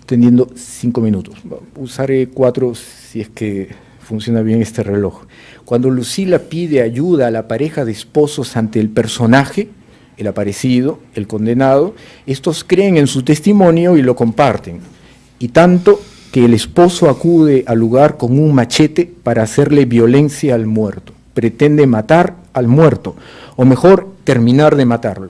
teniendo 5 minutos. Usaré 4 si es que funciona bien este reloj. Cuando Lucila pide ayuda a la pareja de esposos ante el personaje, el aparecido, el condenado, estos creen en su testimonio y lo comparten. Y tanto que el esposo acude al lugar con un machete para hacerle violencia al muerto. Pretende matar al muerto, o mejor, terminar de matarlo.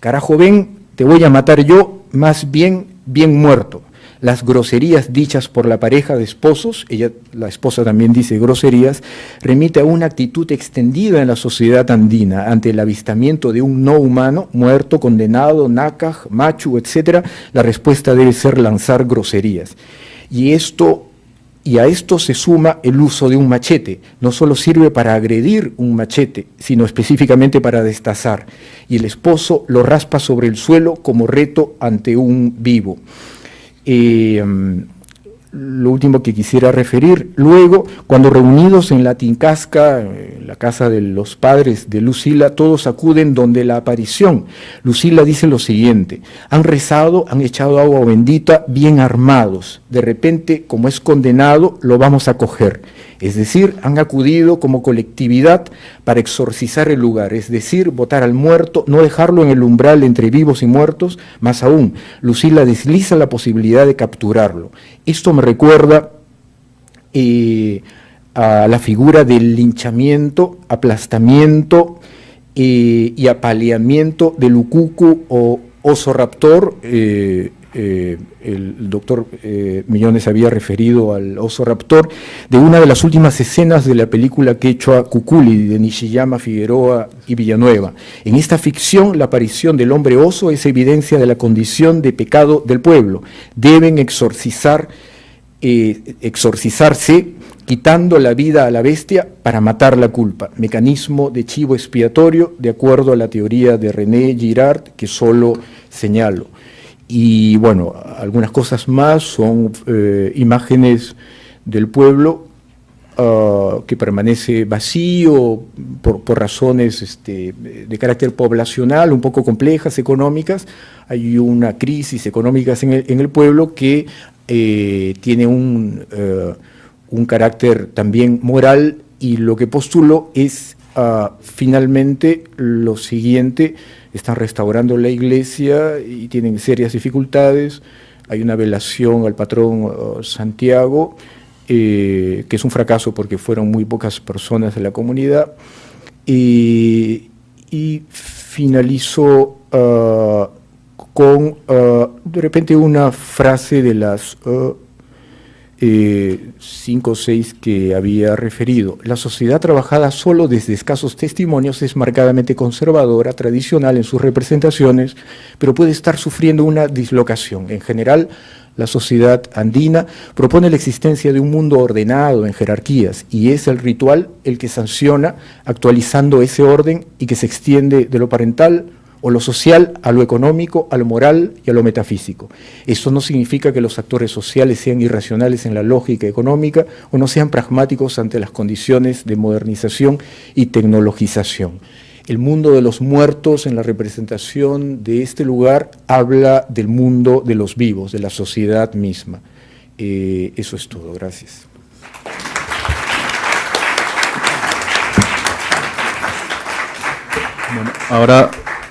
Carajo, ven, te voy a matar yo, más bien muerto. Las groserías dichas por la pareja de esposos, la esposa también dice groserías, remite a una actitud extendida en la sociedad andina ante el avistamiento de un no humano, muerto, condenado, nácaj, machu, etc. La respuesta debe ser lanzar groserías. Y a esto se suma el uso de un machete. No solo sirve para agredir un machete, sino específicamente para destazar. Y el esposo lo raspa sobre el suelo como reto ante un vivo. Lo último que quisiera referir, luego, cuando reunidos en la Tincasca, la casa de los padres de Lucila, todos acuden donde la aparición. Lucila dice lo siguiente: han rezado, han echado agua bendita, bien armados. De repente, como es condenado, lo vamos a coger. Es decir, han acudido como colectividad para exorcizar el lugar, es decir, botar al muerto, no dejarlo en el umbral entre vivos y muertos, más aún, Lucila desliza la posibilidad de capturarlo. Esto me recuerda a la figura del linchamiento, aplastamiento y apaleamiento del ucucu o oso raptor. El doctor Millones había referido al oso raptor, de una de las últimas escenas de la película quechua Cuculi, de Nishiyama, Figueroa y Villanueva. En esta ficción, la aparición del hombre oso es evidencia de la condición de pecado del pueblo. Deben exorcizarse quitando la vida a la bestia para matar la culpa, mecanismo de chivo expiatorio de acuerdo a la teoría de René Girard, que solo señalo. Y bueno, algunas cosas más son imágenes del pueblo que permanece vacío por razones de carácter poblacional, un poco complejas, económicas. Hay una crisis económica en el pueblo que tiene un carácter también moral, y lo que postulo es finalmente lo siguiente: están restaurando la iglesia y tienen serias dificultades, hay una velación al patrón Santiago, que es un fracaso porque fueron muy pocas personas de la comunidad, y finalizo con de repente una frase de las 5 o 6 que había referido. La sociedad trabajada solo desde escasos testimonios es marcadamente conservadora, tradicional en sus representaciones, pero puede estar sufriendo una dislocación. En general, la sociedad andina propone la existencia de un mundo ordenado en jerarquías, y es el ritual el que sanciona, actualizando ese orden y que se extiende de lo parental o lo social a lo económico, a lo moral y a lo metafísico. Eso no significa que los actores sociales sean irracionales en la lógica económica o no sean pragmáticos ante las condiciones de modernización y tecnologización. El mundo de los muertos en la representación de este lugar habla del mundo de los vivos, de la sociedad misma. Eso es todo. Gracias. Bueno, ahora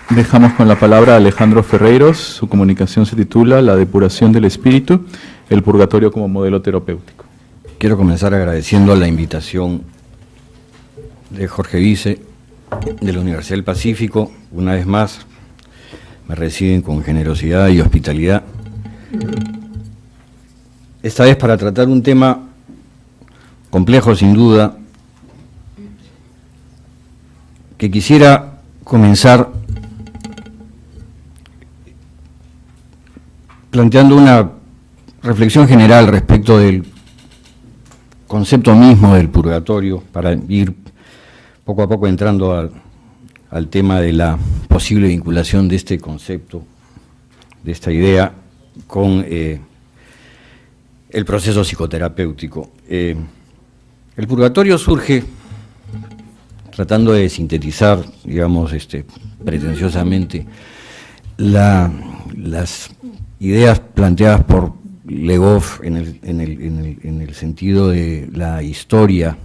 dejamos con la palabra a Alejandro Ferreiros. Su comunicación se titula La depuración del espíritu, el purgatorio como modelo terapéutico. Quiero comenzar agradeciendo la invitación de Jorge Vice, de la Universidad del Pacífico. Una vez más, me reciben con generosidad y hospitalidad. Esta vez para tratar un tema complejo, sin duda, que quisiera comenzar planteando una reflexión general respecto del concepto mismo del purgatorio, para ir poco a poco entrando al tema de la posible vinculación de este concepto, de esta idea, con el proceso psicoterapéutico. El purgatorio surge, tratando de sintetizar, digamos, pretenciosamente, las ideas planteadas por Legoff en el sentido de la historia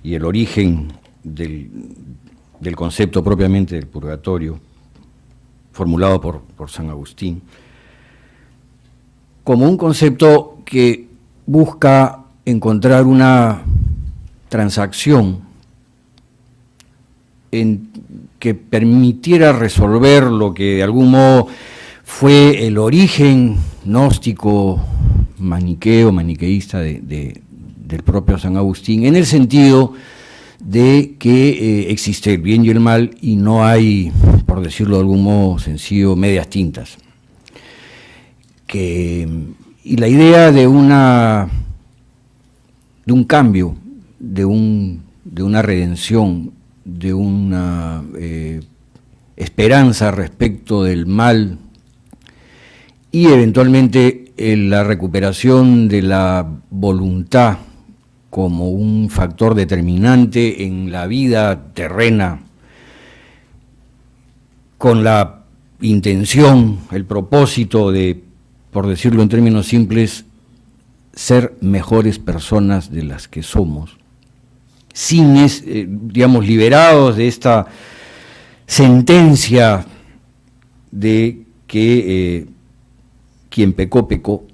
y el origen del concepto propiamente del purgatorio, formulado por San Agustín, como un concepto que busca encontrar una transacción que permitiera resolver lo que de algún modo fue el origen gnóstico, maniqueísta del propio San Agustín, en el sentido de que existe el bien y el mal y no hay, por decirlo de algún modo sencillo, medias tintas. Y la idea de un cambio, de una redención, de una esperanza respecto del mal, y eventualmente la recuperación de la voluntad como un factor determinante en la vida terrena, con la intención, el propósito de, por decirlo en términos simples, ser mejores personas de las que somos, sin, digamos, liberados de esta sentencia de que quien pecó, pecó,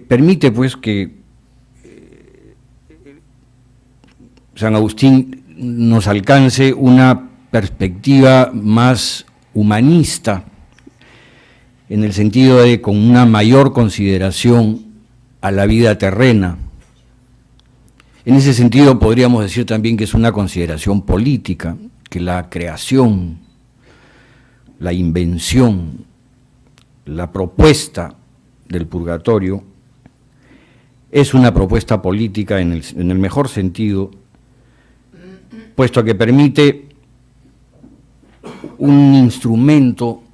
permite pues que San Agustín nos alcance una perspectiva más humanista, en el sentido de con una mayor consideración a la vida terrena. En ese sentido podríamos decir también que es una consideración política, que la creación, la invención, la propuesta del purgatorio es una propuesta política en el mejor sentido, puesto que permite un instrumento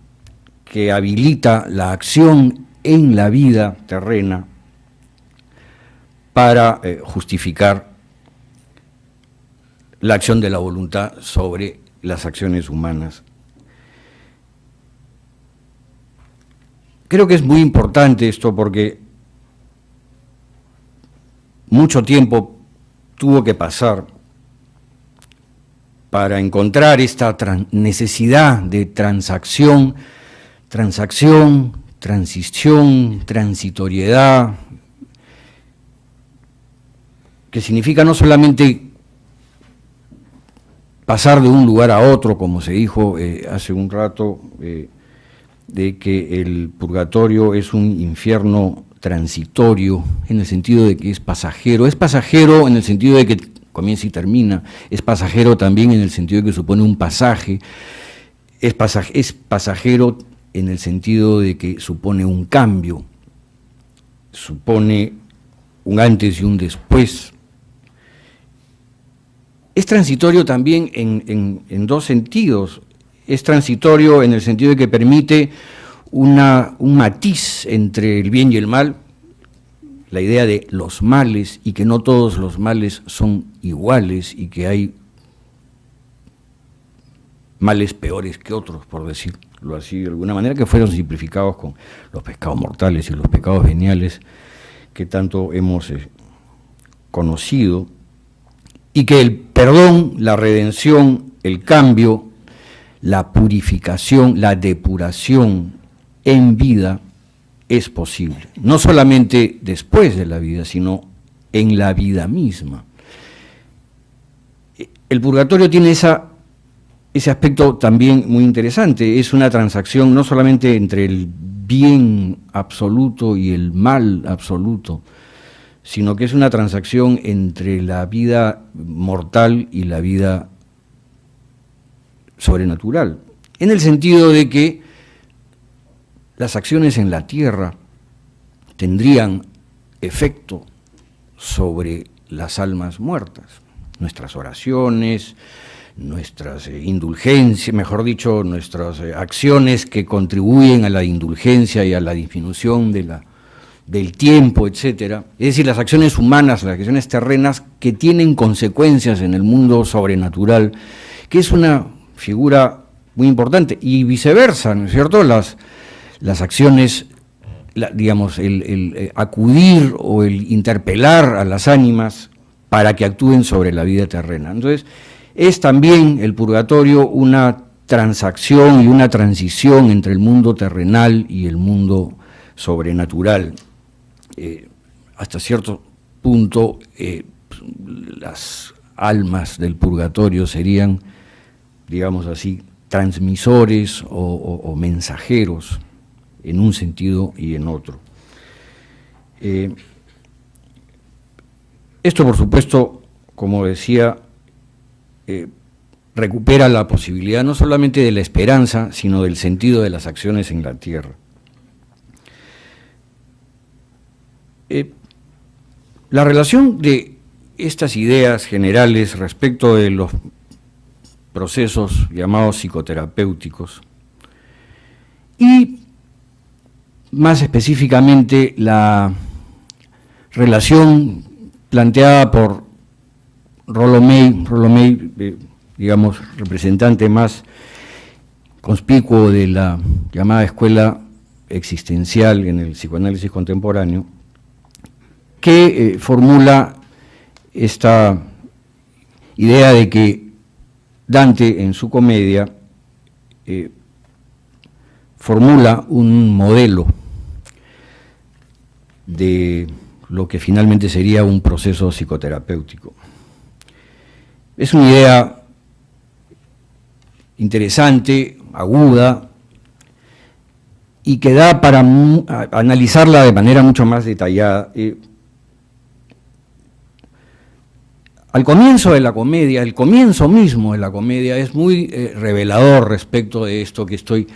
que habilita la acción en la vida terrena para justificar la acción de la voluntad sobre las acciones humanas. Creo que es muy importante esto porque mucho tiempo tuvo que pasar para encontrar esta necesidad de transición, transitoriedad, que significa no solamente pasar de un lugar a otro, como se dijo hace un rato, de que el purgatorio es un infierno transitorio, en el sentido de que es pasajero en el sentido de que comienza y termina, es pasajero también en el sentido de que supone un pasaje, es pasajero en el sentido de que supone un cambio, supone un antes y un después. Es transitorio también en dos sentidos. Es transitorio en el sentido de que permite un matiz entre el bien y el mal, la idea de los males, y que no todos los males son iguales y que hay males peores que otros, por decirlo así de alguna manera, que fueron simplificados con los pecados mortales y los pecados veniales que tanto hemos conocido, y que el perdón, la redención, el cambio, la purificación, la depuración en vida es posible, no solamente después de la vida, sino en la vida misma. El purgatorio tiene ese aspecto también muy interesante, es una transacción no solamente entre el bien absoluto y el mal absoluto, sino que es una transacción entre la vida mortal y la vida sobrenatural, en el sentido de que las acciones en la tierra tendrían efecto sobre las almas muertas, nuestras oraciones, nuestras indulgencias, mejor dicho, nuestras acciones que contribuyen a la indulgencia y a la disminución del tiempo, etcétera. Es decir, las acciones humanas, las acciones terrenas que tienen consecuencias en el mundo sobrenatural, que es una figura muy importante, y viceversa, ¿no es cierto? Las acciones, digamos, el acudir o el interpelar a las ánimas para que actúen sobre la vida terrena. Entonces, es también el purgatorio una transacción y una transición entre el mundo terrenal y el mundo sobrenatural. Hasta cierto punto, las almas del purgatorio serían, digamos así, transmisores o mensajeros en un sentido y en otro. Esto, por supuesto, como decía, recupera la posibilidad no solamente de la esperanza, sino del sentido de las acciones en la tierra. La relación de estas ideas generales respecto de los procesos llamados psicoterapéuticos y más específicamente la relación planteada por Rollo May, digamos, representante más conspicuo de la llamada escuela existencial en el psicoanálisis contemporáneo, que formula esta idea de que Dante en su comedia formula un modelo de lo que finalmente sería un proceso psicoterapéutico. Es una idea interesante, aguda, y que da para analizarla de manera mucho más detallada. Al comienzo de la comedia, el comienzo mismo de la comedia es muy revelador respecto de esto que estoy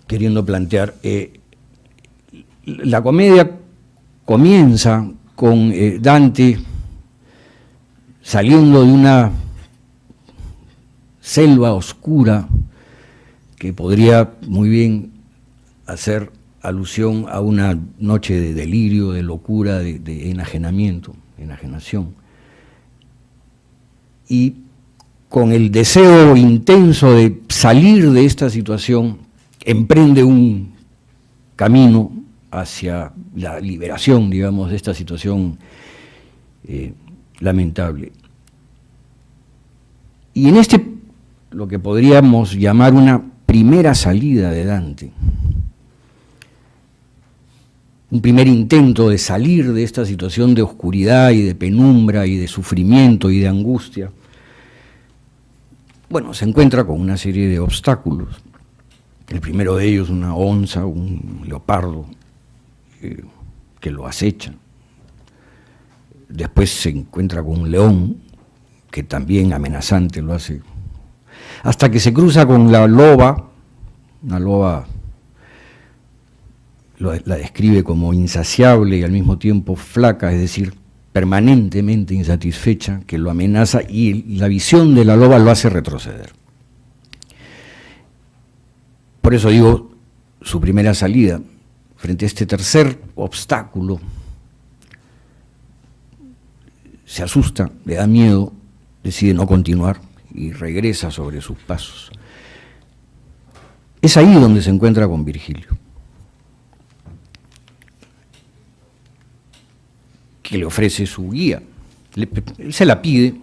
queriendo plantear. La comedia comienza con Dante saliendo de una selva oscura que podría muy bien hacer alusión a una noche de delirio, de locura, de enajenamiento, enajenación. Y con el deseo intenso de salir de esta situación, emprende un camino hacia la liberación, digamos, de esta situación lamentable. Y en lo que podríamos llamar una primera salida de Dante, un primer intento de salir de esta situación de oscuridad y de penumbra y de sufrimiento y de angustia, bueno, se encuentra con una serie de obstáculos. El primero de ellos, una onza, un leopardo que lo acecha. Después se encuentra con un león, que también amenazante lo hace, hasta que se cruza con la loba, una loba la describe como insaciable y al mismo tiempo flaca, es decir, permanentemente insatisfecha, que lo amenaza, y la visión de la loba lo hace retroceder. Por eso digo, su primera salida, frente a este tercer obstáculo, se asusta, le da miedo, decide no continuar y regresa sobre sus pasos. Es ahí donde se encuentra con Virgilio, que le ofrece su guía. Él se la pide,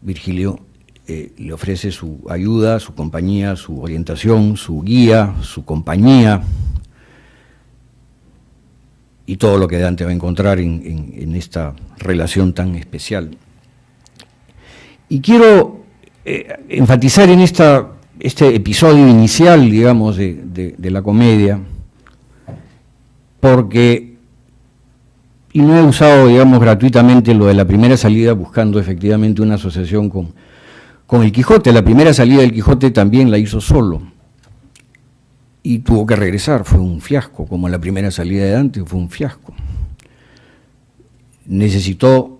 Virgilio le ofrece su ayuda, su compañía, su orientación, su guía, su compañía, y todo lo que Dante va a encontrar en esta relación tan especial. Y quiero enfatizar en este episodio inicial, digamos, de la comedia, porque, y no he usado, digamos, gratuitamente lo de la primera salida buscando efectivamente una asociación con el Quijote. La primera salida del Quijote también la hizo solo y tuvo que regresar, fue un fiasco, como la primera salida de Dante fue un fiasco. Necesitó,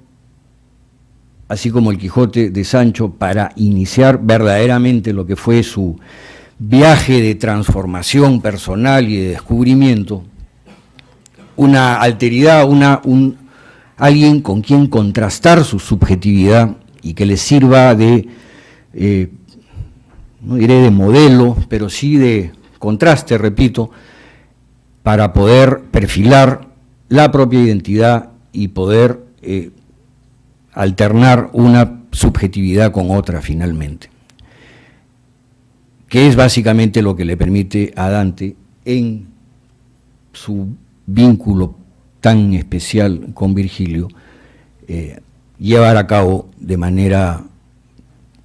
así como el Quijote de Sancho, para iniciar verdaderamente lo que fue su viaje de transformación personal y de descubrimiento, una alteridad, alguien con quien contrastar su subjetividad y que le sirva de, no diré de modelo, pero sí de contraste, repito, para poder perfilar la propia identidad y poder alternar una subjetividad con otra finalmente, que es básicamente lo que le permite a Dante, en su vínculo tan especial con Virgilio, llevar a cabo de manera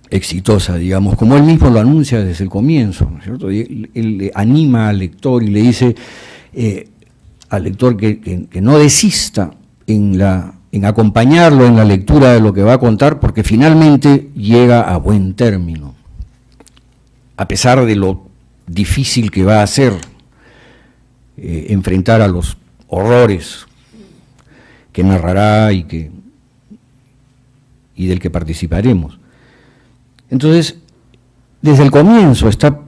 exitosa, digamos, como él mismo lo anuncia desde el comienzo, ¿no es cierto? Él anima al lector y le dice al lector que no desista en acompañarlo en la lectura de lo que va a contar, porque finalmente llega a buen término, a pesar de lo difícil que va a ser enfrentar a los horrores que narrará y del que participaremos. Entonces, desde el comienzo está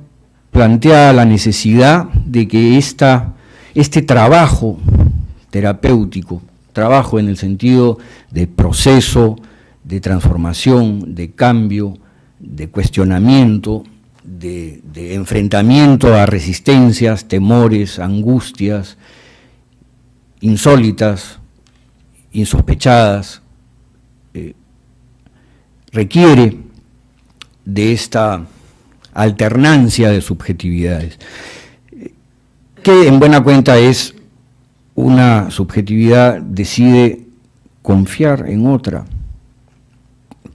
planteada la necesidad de que este trabajo terapéutico, trabajo en el sentido de proceso, de transformación, de cambio, de cuestionamiento, de enfrentamiento a resistencias, temores, angustias insólitas, insospechadas, requiere de esta alternancia de subjetividades, que en buena cuenta es una subjetividad decide confiar en otra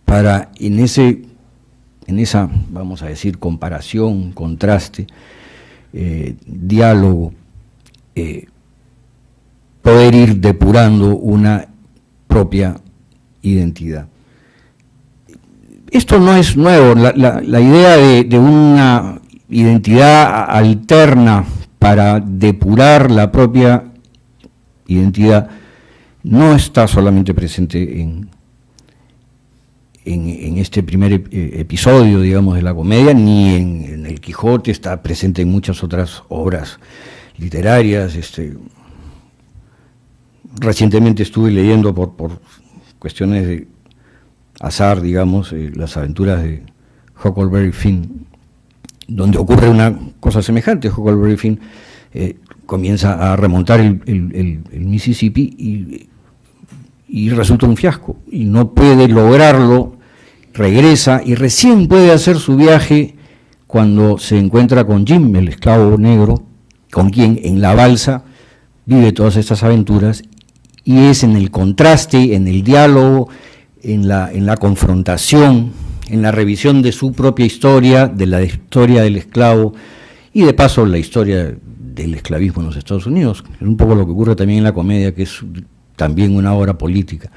para en esa, vamos a decir, comparación, contraste, diálogo, poder ir depurando una propia identidad. Esto no es nuevo, la idea de una identidad alterna para depurar la propia identidad no está solamente presente en este primer episodio, digamos, de la comedia, ni en el Quijote, está presente en muchas otras obras literarias. Recientemente estuve leyendo por cuestiones de azar, digamos, las aventuras de Huckleberry Finn, donde ocurre una cosa semejante. Huckleberry Finn comienza a remontar el Mississippi y resulta un fiasco, y no puede lograrlo, regresa y recién puede hacer su viaje cuando se encuentra con Jim, el esclavo negro, con quien en la balsa vive todas estas aventuras, y es en el contraste, en el diálogo, en la confrontación, en la revisión de su propia historia, de la historia del esclavo, y de paso la historia del esclavismo en los Estados Unidos, es un poco lo que ocurre también en la comedia, que es también una obra política.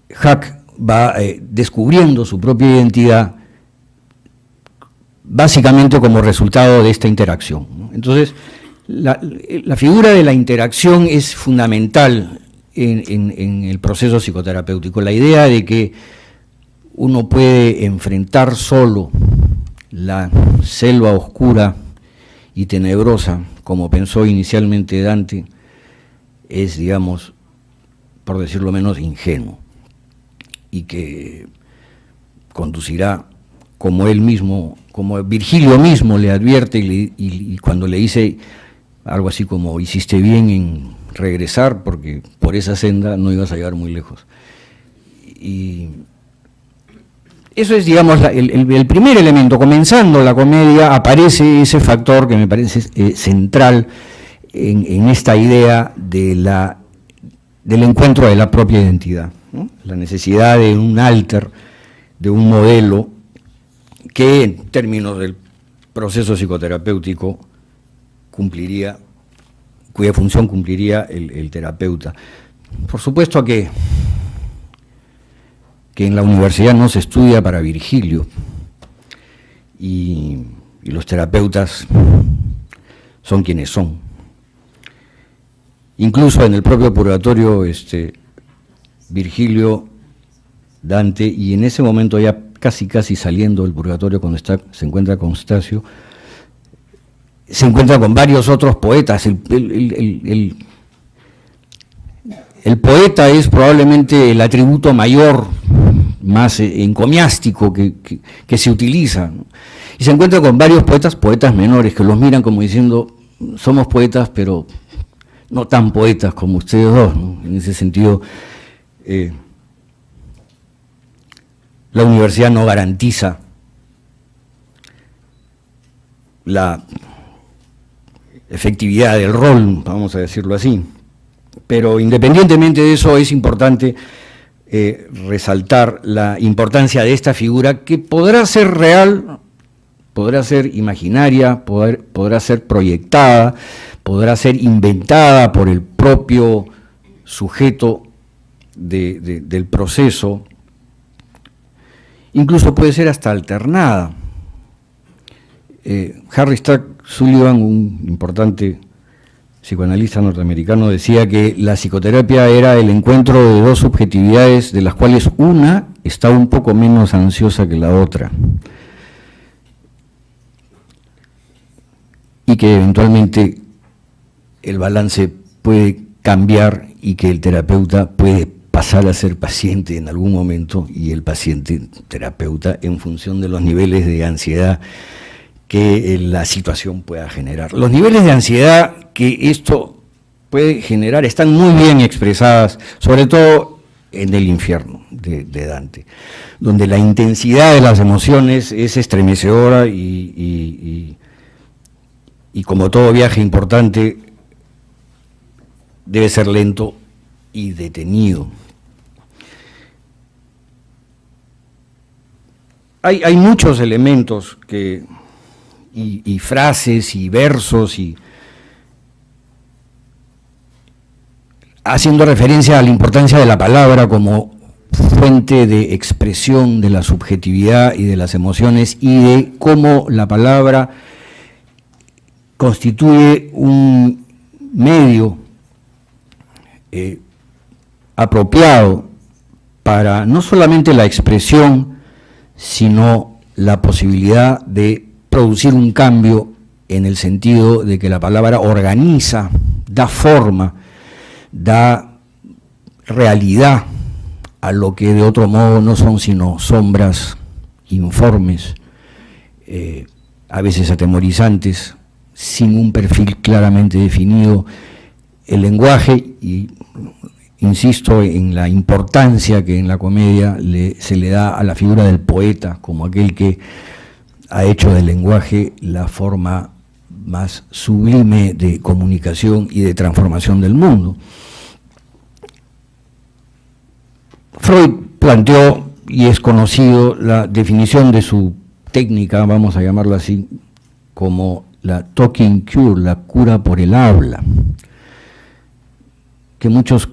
Huck va descubriendo su propia identidad básicamente como resultado de esta interacción, ¿no? Entonces, la figura de la interacción es fundamental en el proceso psicoterapéutico. La idea de que uno puede enfrentar solo la selva oscura y tenebrosa, como pensó inicialmente Dante, es, digamos, por decirlo menos, ingenuo, y que conducirá, como él mismo, como Virgilio mismo le advierte y cuando le dice algo así como hiciste bien en regresar, porque por esa senda no ibas a llegar muy lejos. Y eso es, digamos, el primer elemento. Comenzando la comedia aparece ese factor que me parece central en esta idea del encuentro de la propia identidad, ¿no? La necesidad de un alter, de un modelo que en términos del proceso psicoterapéutico cuya función cumpliría el terapeuta. Por supuesto que en la universidad no se estudia para Virgilio, y los terapeutas son quienes son. Incluso en el propio Purgatorio, Virgilio, Dante, y en ese momento ya casi saliendo del Purgatorio, cuando se encuentra con Stacio, se encuentra con varios otros poetas. El poeta es probablemente el atributo mayor, más encomiástico que se utiliza, ¿no? Y se encuentra con varios poetas menores, que los miran como diciendo, somos poetas, pero no tan poetas como ustedes dos, ¿no? En ese sentido, la universidad no garantiza la efectividad del rol, vamos a decirlo así. Pero independientemente de eso, es importante resaltar la importancia de esta figura, que podrá ser real, podrá ser imaginaria, podrá ser proyectada, podrá ser inventada por el propio sujeto del proceso, incluso puede ser hasta alternada. Harry Stack Sullivan, un importante psicoanalista norteamericano, decía que la psicoterapia era el encuentro de dos subjetividades de las cuales una está un poco menos ansiosa que la otra, y que eventualmente el balance puede cambiar y que el terapeuta puede pasar a ser paciente en algún momento y el paciente terapeuta en función de los niveles de ansiedad que la situación pueda generar. Los niveles de ansiedad que esto puede generar están muy bien expresadas, sobre todo en el infierno de Dante, donde la intensidad de las emociones es estremecedora y como todo viaje importante debe ser lento y detenido. Hay muchos elementos y frases y versos haciendo referencia a la importancia de la palabra como fuente de expresión de la subjetividad y de las emociones, y de cómo la palabra constituye un medio apropiado para no solamente la expresión, sino la posibilidad de producir un cambio en el sentido de que la palabra organiza, da forma, da realidad a lo que de otro modo no son sino sombras informes, a veces atemorizantes, sin un perfil claramente definido. El lenguaje, y insisto en la importancia que en la comedia se le da a la figura del poeta como aquel que ha hecho del lenguaje la forma más sublime de comunicación y de transformación del mundo. Freud planteó, y es conocido, la definición de su técnica, vamos a llamarla así, como la talking cure, la cura por el habla, que muchos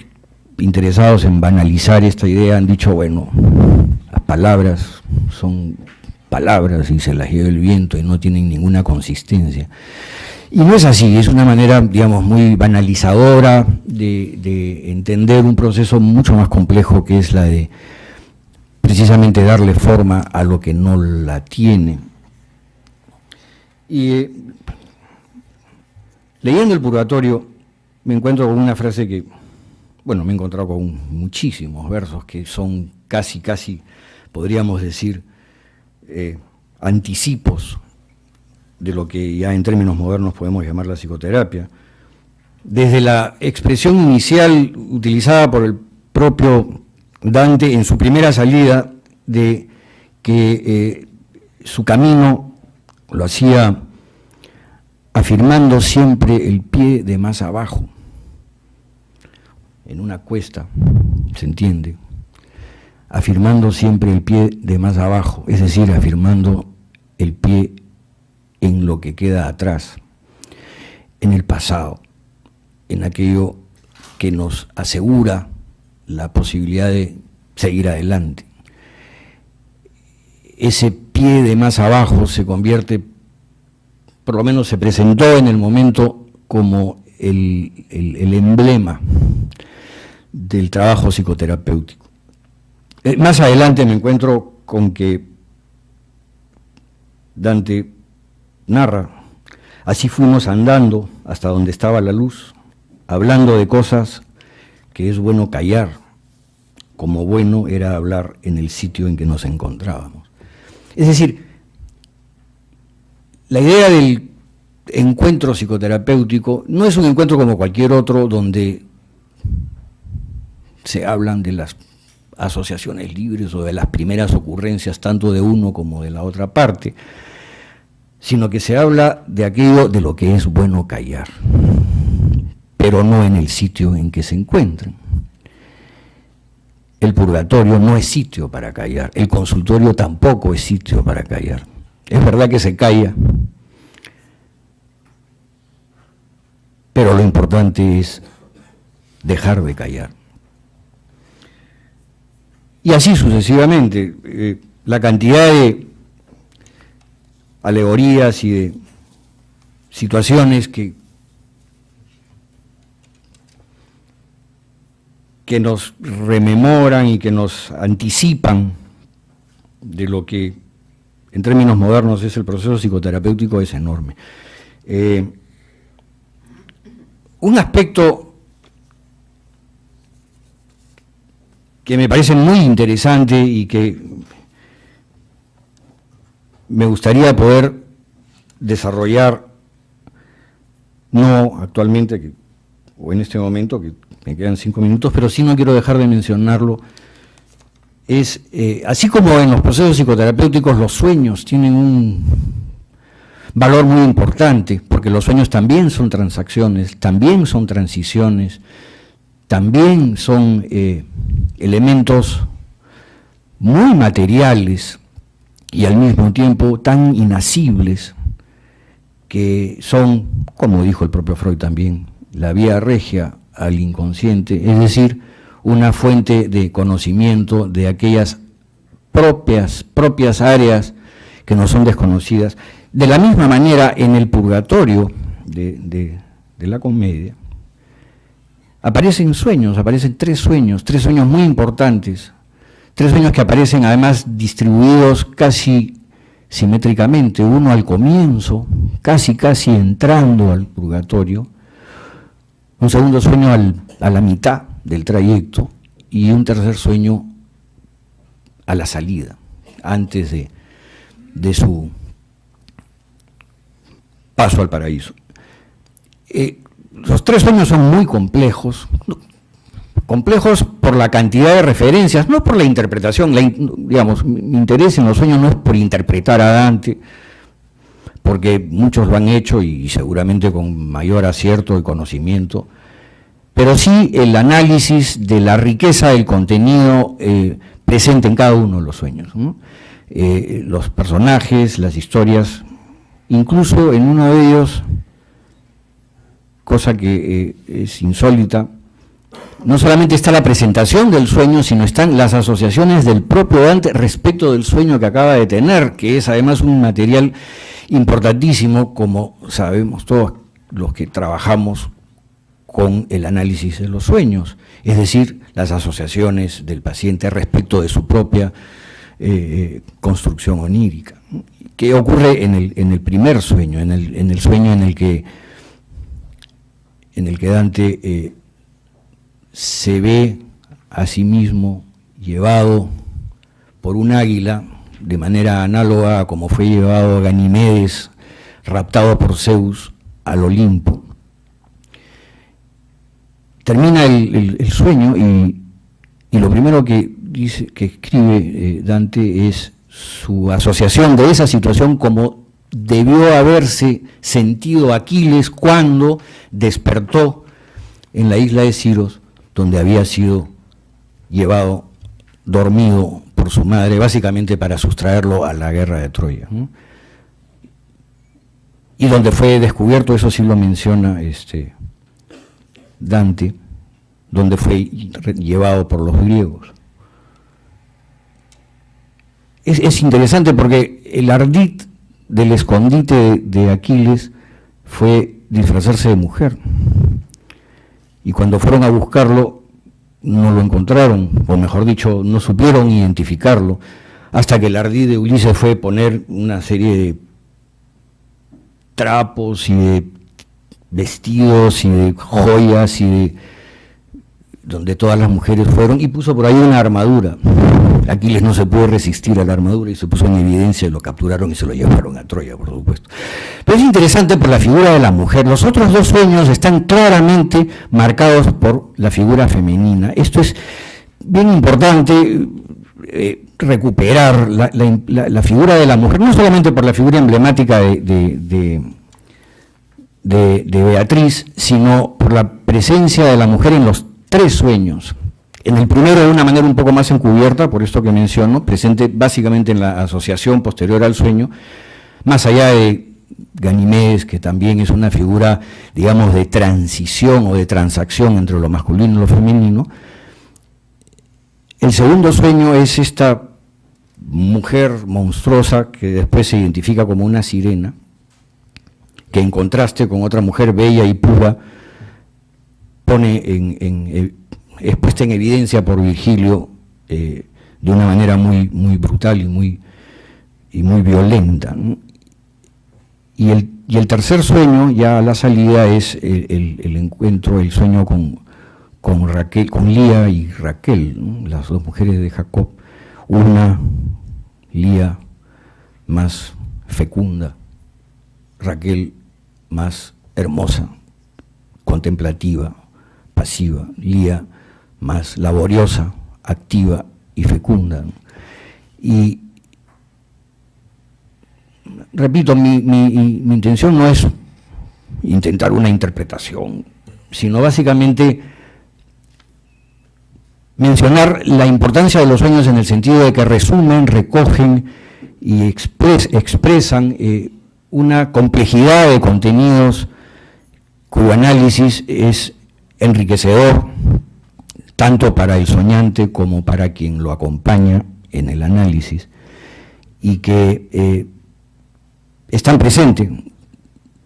interesados en banalizar esta idea han dicho, bueno, las palabras son palabras y se las lleva el viento y no tienen ninguna consistencia. Y no es así, es una manera, digamos, muy banalizadora de entender un proceso mucho más complejo, que es la de precisamente darle forma a lo que no la tiene. Y leyendo el Purgatorio me encuentro con una frase que, bueno, me he encontrado con muchísimos versos que son casi, podríamos decir, anticipos de lo que ya en términos modernos podemos llamar la psicoterapia. Desde la expresión inicial utilizada por el propio Dante en su primera salida, de que su camino lo hacía afirmando siempre el pie de más abajo, en una cuesta, se entiende, afirmando siempre el pie de más abajo, es decir, afirmando el pie en lo que queda atrás, en el pasado, en aquello que nos asegura la posibilidad de seguir adelante. Ese pie de más abajo se convierte, por lo menos se presentó en el momento como el emblema del trabajo psicoterapéutico. Más adelante me encuentro con que Dante narra: así fuimos andando hasta donde estaba la luz, hablando de cosas que es bueno callar, como bueno era hablar en el sitio en que nos encontrábamos. Es decir, la idea del encuentro psicoterapéutico no es un encuentro como cualquier otro donde se hablan de las asociaciones libres o de las primeras ocurrencias tanto de uno como de la otra parte, sino que se habla de aquello de lo que es bueno callar, pero no en el sitio en que se encuentran. El purgatorio no es sitio para callar, el consultorio tampoco es sitio para callar. Es verdad que se calla, pero lo importante es dejar de callar. Y así sucesivamente, la cantidad de alegorías y de situaciones que nos rememoran y que nos anticipan de lo que en términos modernos es el proceso psicoterapéutico es enorme. Un aspecto que me parece muy interesante y que me gustaría poder desarrollar, no actualmente o en este momento, que me quedan 5 minutos, pero sí no quiero dejar de mencionarlo, es, así como en los procesos psicoterapéuticos los sueños tienen un valor muy importante, porque los sueños también son transacciones, también son transiciones, también son elementos muy materiales y al mismo tiempo tan inasibles, que son, como dijo el propio Freud también, la vía regia al inconsciente, es decir, una fuente de conocimiento de aquellas propias áreas que no son desconocidas. De la misma manera, en el purgatorio de la comedia, aparecen sueños, aparecen 3 sueños muy importantes, 3 sueños que aparecen además distribuidos casi simétricamente, uno al comienzo, casi entrando al purgatorio, un segundo sueño a la mitad del trayecto y un tercer sueño a la salida, antes de su paso al paraíso. Los 3 sueños son muy complejos por la cantidad de referencias, no por la interpretación. Digamos, mi interés en los sueños no es por interpretar a Dante, porque muchos lo han hecho y seguramente con mayor acierto y conocimiento, pero sí el análisis de la riqueza del contenido presente en cada uno de los sueños, ¿no? Los personajes, las historias, incluso en uno de ellos, cosa que es insólita, no solamente está la presentación del sueño, sino están las asociaciones del propio Dante respecto del sueño que acaba de tener, que es además un material importantísimo, como sabemos todos los que trabajamos con el análisis de los sueños, es decir, las asociaciones del paciente respecto de su propia construcción onírica. ¿Qué ocurre en el primer sueño, en el sueño en el que Dante se ve a sí mismo llevado por un águila, de manera análoga a como fue llevado Ganimedes, raptado por Zeus al Olimpo? Termina el sueño y lo primero que escribe Dante es su asociación de esa situación como debió haberse sentido Aquiles cuando despertó en la isla de Siros, donde había sido llevado dormido por su madre, básicamente para sustraerlo a la guerra de Troya, ¿no? Y donde fue descubierto, eso sí lo menciona Dante, donde fue llevado por los griegos. Es interesante porque el ardid del escondite de Aquiles fue disfrazarse de mujer. Y cuando fueron a buscarlo, no lo encontraron, o mejor dicho, no supieron identificarlo, hasta que el ardid de Ulises fue poner una serie de trapos y de vestidos y de joyas donde todas las mujeres fueron, y puso por ahí una armadura. Aquiles no se pudo resistir a la armadura y se puso en evidencia y lo capturaron y se lo llevaron a Troya, por supuesto. Pero es interesante por la figura de la mujer. Los otros 2 sueños están claramente marcados por la figura femenina. Esto es bien importante, recuperar la figura de la mujer, no solamente por la figura emblemática de Beatriz, sino por la presencia de la mujer en los 3 sueños. En el primero de una manera un poco más encubierta, por esto que menciono, presente básicamente en la asociación posterior al sueño, más allá de Ganimedes, que también es una figura, digamos, de transición o de transacción entre lo masculino y lo femenino. El segundo sueño es esta mujer monstruosa que después se identifica como una sirena, que en contraste con otra mujer bella y pura, es puesta en evidencia por Virgilio de una manera muy brutal y muy violenta, ¿no? Y el tercer sueño, ya a la salida, es el encuentro, el sueño con con Raquel, con Lía y Raquel, ¿no? Las dos mujeres de Jacob, una Lía más fecunda, Raquel más hermosa, contemplativa, pasiva, Lía más laboriosa, activa y fecunda. Y repito, mi intención no es intentar una interpretación, sino básicamente mencionar la importancia de los sueños en el sentido de que resumen, recogen y expresan una complejidad de contenidos cuyo análisis es enriquecedor tanto para el soñante como para quien lo acompaña en el análisis, y que están presentes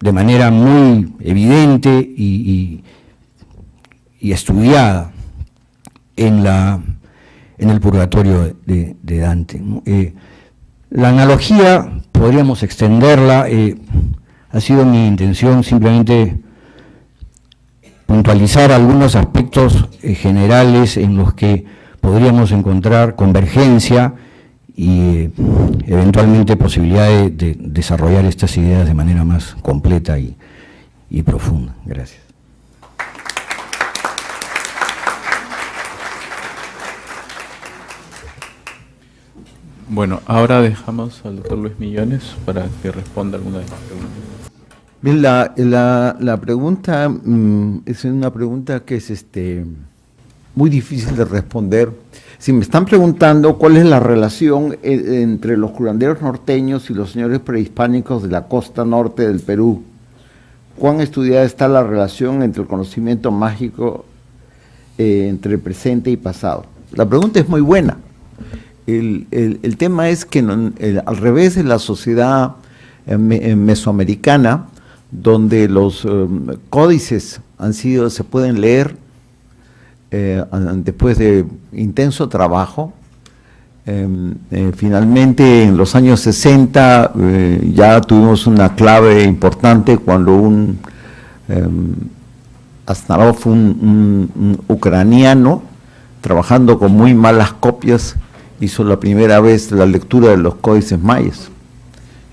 de manera muy evidente y estudiada en el Purgatorio de Dante, ¿no? La analogía podríamos extenderla, ha sido mi intención simplemente puntualizar algunos aspectos generales en los que podríamos encontrar convergencia y eventualmente posibilidad de desarrollar estas ideas de manera más completa y profunda. Gracias. Bueno, ahora dejamos al doctor Luis Millones para que responda alguna de las preguntas. Bien, la pregunta es una pregunta que es muy difícil de responder. Si me están preguntando cuál es la relación entre los curanderos norteños y los señores prehispánicos de la costa norte del Perú, ¿cuán estudiada está la relación entre el conocimiento mágico entre presente y pasado? La pregunta es muy buena. El tema es que al revés de la sociedad mesoamericana, donde los códices se pueden leer después de intenso trabajo, finalmente en los años 60 ya tuvimos una clave importante cuando un Asnarov, un ucraniano, trabajando con muy malas copias, hizo la primera vez la lectura de los códices mayas.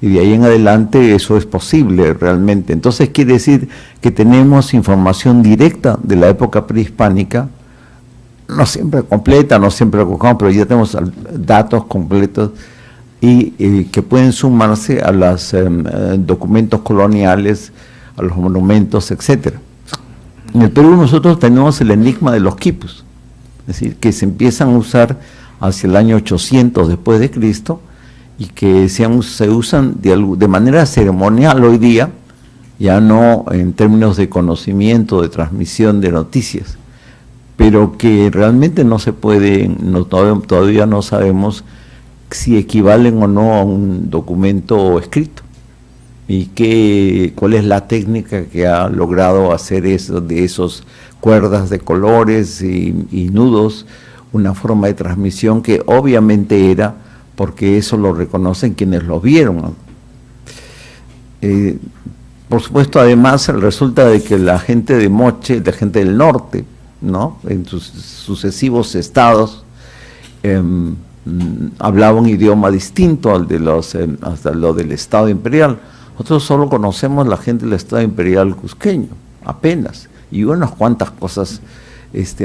Y de ahí en adelante eso es posible realmente. Entonces quiere decir que tenemos información directa de la época prehispánica, no siempre completa, no siempre recogemos, pero ya tenemos datos completos y que pueden sumarse a los documentos coloniales, a los monumentos, etc. En el Perú nosotros tenemos el enigma de los quipus, es decir, que se empiezan a usar hacia el año 800 después de Cristo, y que se usan de manera ceremonial hoy día, ya no en términos de conocimiento, de transmisión de noticias, pero que realmente no se puede, todavía no sabemos si equivalen o no a un documento escrito, y cuál es la técnica que ha logrado hacer eso, de esos cuerdas de colores y nudos, una forma de transmisión que obviamente era, porque eso lo reconocen quienes lo vieron. Por supuesto, además, resulta de que la gente de Moche, la gente del norte, ¿no?, en sus sucesivos estados, hablaba un idioma distinto al de hasta lo del Estado Imperial. Nosotros solo conocemos la gente del Estado Imperial cusqueño, apenas, y unas cuantas cosas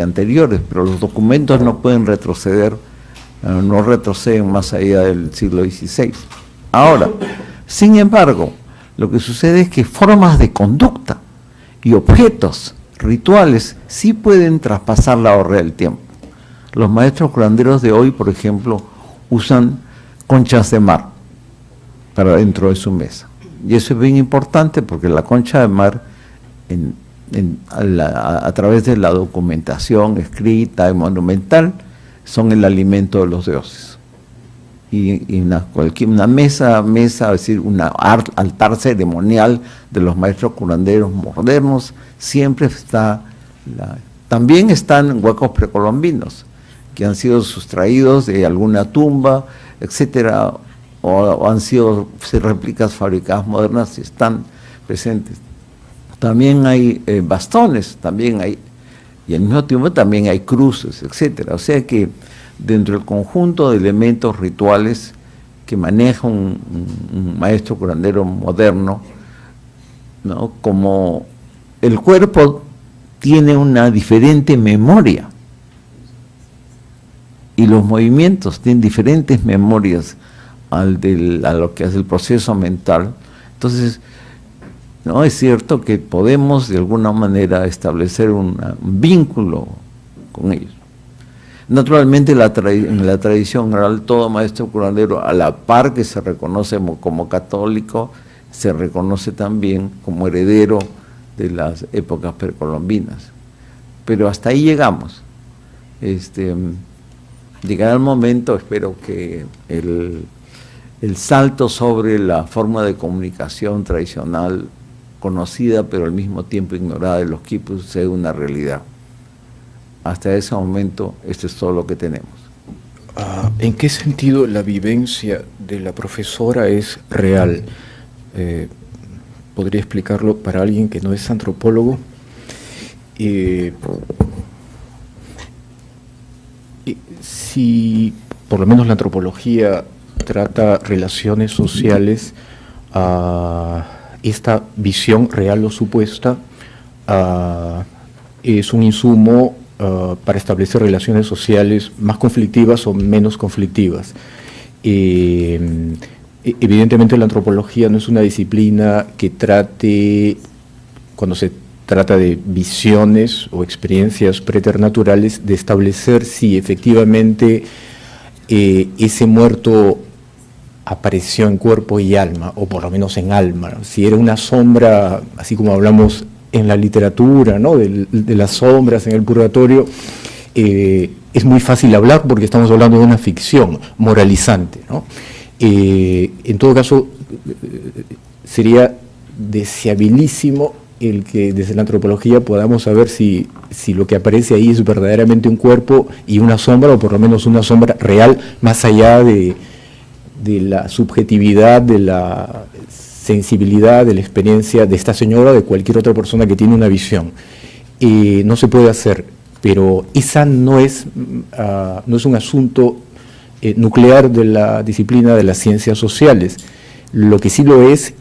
anteriores, pero los documentos no pueden retroceder, no retroceden más allá del siglo XVI. Ahora, sin embargo, lo que sucede es que formas de conducta y objetos rituales sí pueden traspasar la barrera del tiempo. Los maestros curanderos de hoy, por ejemplo, usan conchas de mar para dentro de su mesa. Y eso es bien importante porque la concha de mar, a través de la documentación escrita y monumental, son el alimento de los dioses. Y una mesa, es decir, un altar ceremonial de los maestros curanderos modernos, siempre está, también están huecos precolombinos, que han sido sustraídos de alguna tumba, etcétera, o han sido réplicas fabricadas modernas y están presentes. También hay bastones, también hay y al mismo tiempo también hay cruces, etcétera. O sea que dentro del conjunto de elementos rituales que maneja un maestro curandero moderno, ¿no? Como el cuerpo tiene una diferente memoria y los movimientos tienen diferentes memorias a lo que es el proceso mental, entonces no es cierto que podemos de alguna manera establecer un vínculo con ellos. Naturalmente en la tradición oral todo maestro curandero, a la par que se reconoce como católico, se reconoce también como heredero de las épocas precolombinas. Pero hasta ahí llegamos. Llegará el momento, espero que el salto sobre la forma de comunicación tradicional conocida pero al mismo tiempo ignorada de los quipus sea una realidad. Hasta ese momento esto es todo lo que tenemos. ¿En qué sentido la vivencia de la profesora es real? ¿Podría explicarlo para alguien que no es antropólogo? Si por lo menos la antropología trata relaciones sociales, esta visión real o supuesta es un insumo para establecer relaciones sociales más conflictivas o menos conflictivas. Evidentemente la antropología no es una disciplina que trate, cuando se trata de visiones o experiencias preternaturales, de establecer si efectivamente ese muerto apareció en cuerpo y alma, o por lo menos en alma, ¿no? Si era una sombra, así como hablamos en la literatura, ¿no? de las sombras en el purgatorio, es muy fácil hablar porque estamos hablando de una ficción moralizante, ¿no? En todo caso, sería deseabilísimo el que desde la antropología podamos saber si lo que aparece ahí es verdaderamente un cuerpo y una sombra, o por lo menos una sombra real, más allá de la subjetividad, de la sensibilidad, de la experiencia de esta señora o de cualquier otra persona que tiene una visión. No se puede hacer, pero esa no es un asunto nuclear de la disciplina de las ciencias sociales. Lo que sí lo es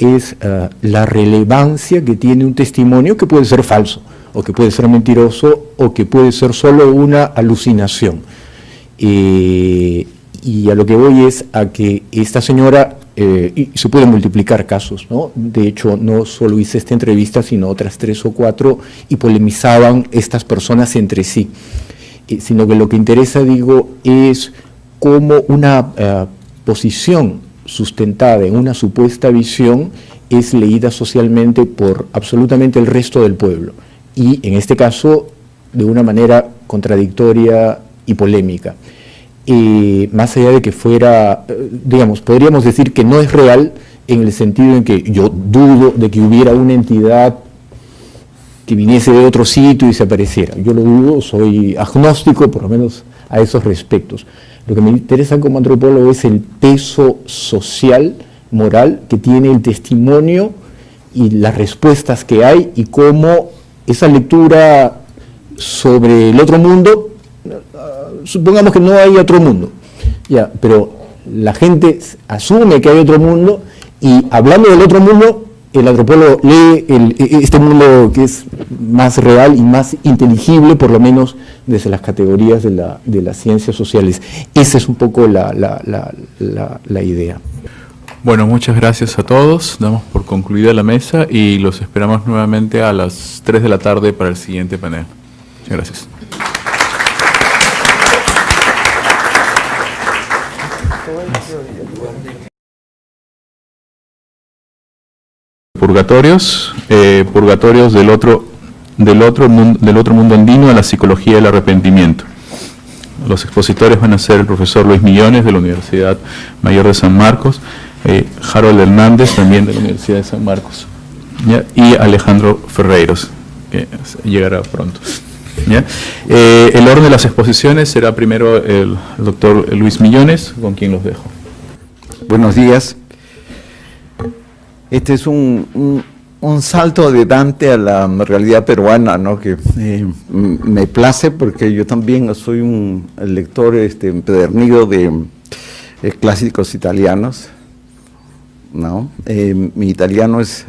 la relevancia que tiene un testimonio, que puede ser falso, o que puede ser mentiroso, o que puede ser solo una alucinación. Y a lo que voy es a que esta señora, y se pueden multiplicar casos, ¿no? De hecho, no solo hice esta entrevista, sino otras 3 o 4, y polemizaban estas personas entre sí. Sino que lo que interesa, digo, es cómo una posición sustentada en una supuesta visión es leída socialmente por absolutamente el resto del pueblo, y en este caso de una manera contradictoria y polémica. Más allá de que fuera, digamos, podríamos decir que no es real en el sentido en que yo dudo de que hubiera una entidad que viniese de otro sitio y se apareciera. Yo lo dudo, soy agnóstico por lo menos a esos respectos. Lo que me interesa como antropólogo es el peso social, moral, que tiene el testimonio y las respuestas que hay, y cómo esa lectura sobre el otro mundo, supongamos que no hay otro mundo, ya, pero la gente asume que hay otro mundo, y hablando del otro mundo, el antropólogo lee este mundo que es más real y más inteligible, por lo menos desde las categorías de las ciencias sociales. Esa es un poco la idea. Bueno, muchas gracias a todos. Damos por concluida la mesa y los esperamos nuevamente a las 3 de la tarde para el siguiente panel. Muchas gracias. Purgatorios del otro mundo andino a la psicología del arrepentimiento. Los expositores van a ser el profesor Luis Millones de la Universidad Mayor de San Marcos, Harold Hernández también de la Universidad de San Marcos, ¿ya? Y Alejandro Ferreiros, que llegará pronto, ¿ya? El orden de las exposiciones será primero el doctor Luis Millones, con quien los dejo. Buenos días. Este es un un salto de Dante a la realidad peruana, ¿no? Que me place porque yo también soy un lector empedernido de clásicos italianos, ¿no? Mi italiano es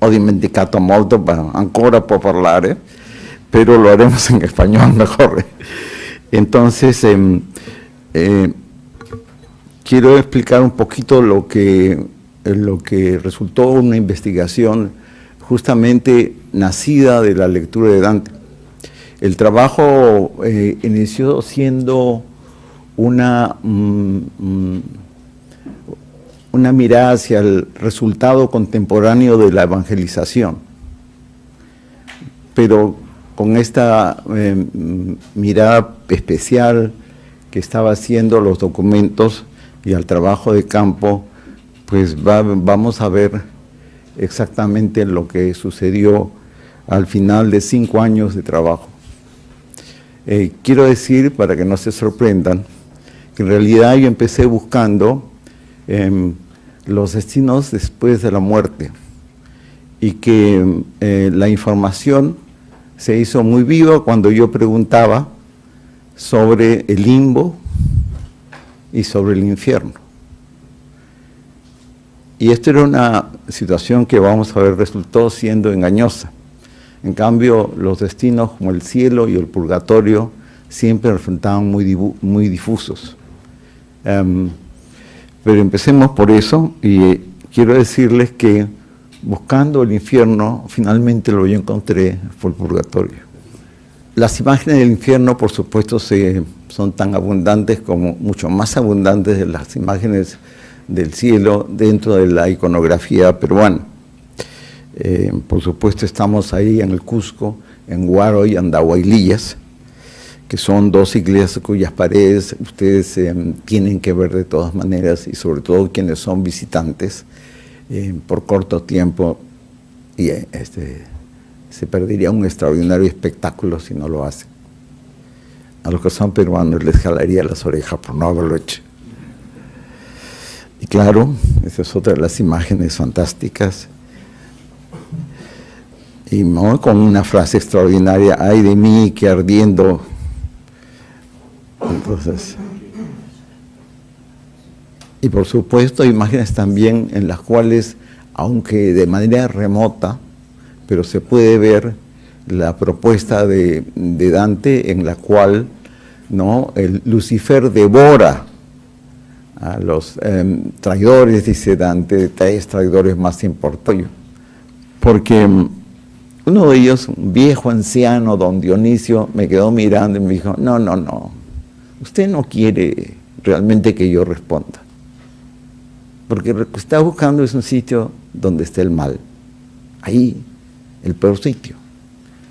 ho dimenticato molto, ancora può parlare, pero lo haremos en español mejor. Entonces, quiero explicar un poquito lo que resultó una investigación justamente nacida de la lectura de Dante. El trabajo inició siendo una mirada hacia el resultado contemporáneo de la evangelización, pero con esta mirada especial que estaba haciendo los documentos y al trabajo de campo, pues vamos a ver exactamente lo que sucedió al final de 5 años de trabajo. Quiero decir, para que no se sorprendan, que en realidad yo empecé buscando los destinos después de la muerte y que la información se hizo muy viva cuando yo preguntaba sobre el limbo y sobre el infierno. Y esto era una situación que vamos a ver resultó siendo engañosa. En cambio, los destinos como el cielo y el purgatorio siempre resultaban muy difusos. Pero empecemos por eso, y quiero decirles que buscando el infierno, finalmente lo yo encontré, fue el purgatorio. Las imágenes del infierno, por supuesto, son tan abundantes como, mucho más abundantes de las imágenes del cielo dentro de la iconografía peruana. Por supuesto, estamos ahí en el Cusco, en Huaro y Andahuaylillas, que son 2 iglesias cuyas paredes ustedes tienen que ver de todas maneras, y sobre todo quienes son visitantes por corto tiempo, y se perdería un extraordinario espectáculo si no lo hacen. A los que son peruanos les jalaría las orejas por no haberlo hecho. Y claro, esa es otra de las imágenes fantásticas. Y ¿no? Con una frase extraordinaria: ay de mí que ardiendo. Entonces, y por supuesto imágenes también en las cuales, aunque de manera remota, pero se puede ver la propuesta de Dante, en la cual, ¿no?, el Lucifer devora a los traidores, dice Dante, 3 traidores más importantes, porque uno de ellos, un viejo anciano, don Dionisio, me quedó mirando y me dijo: no, usted no quiere realmente que yo responda, porque lo que está buscando es un sitio donde esté el mal, ahí, el peor sitio,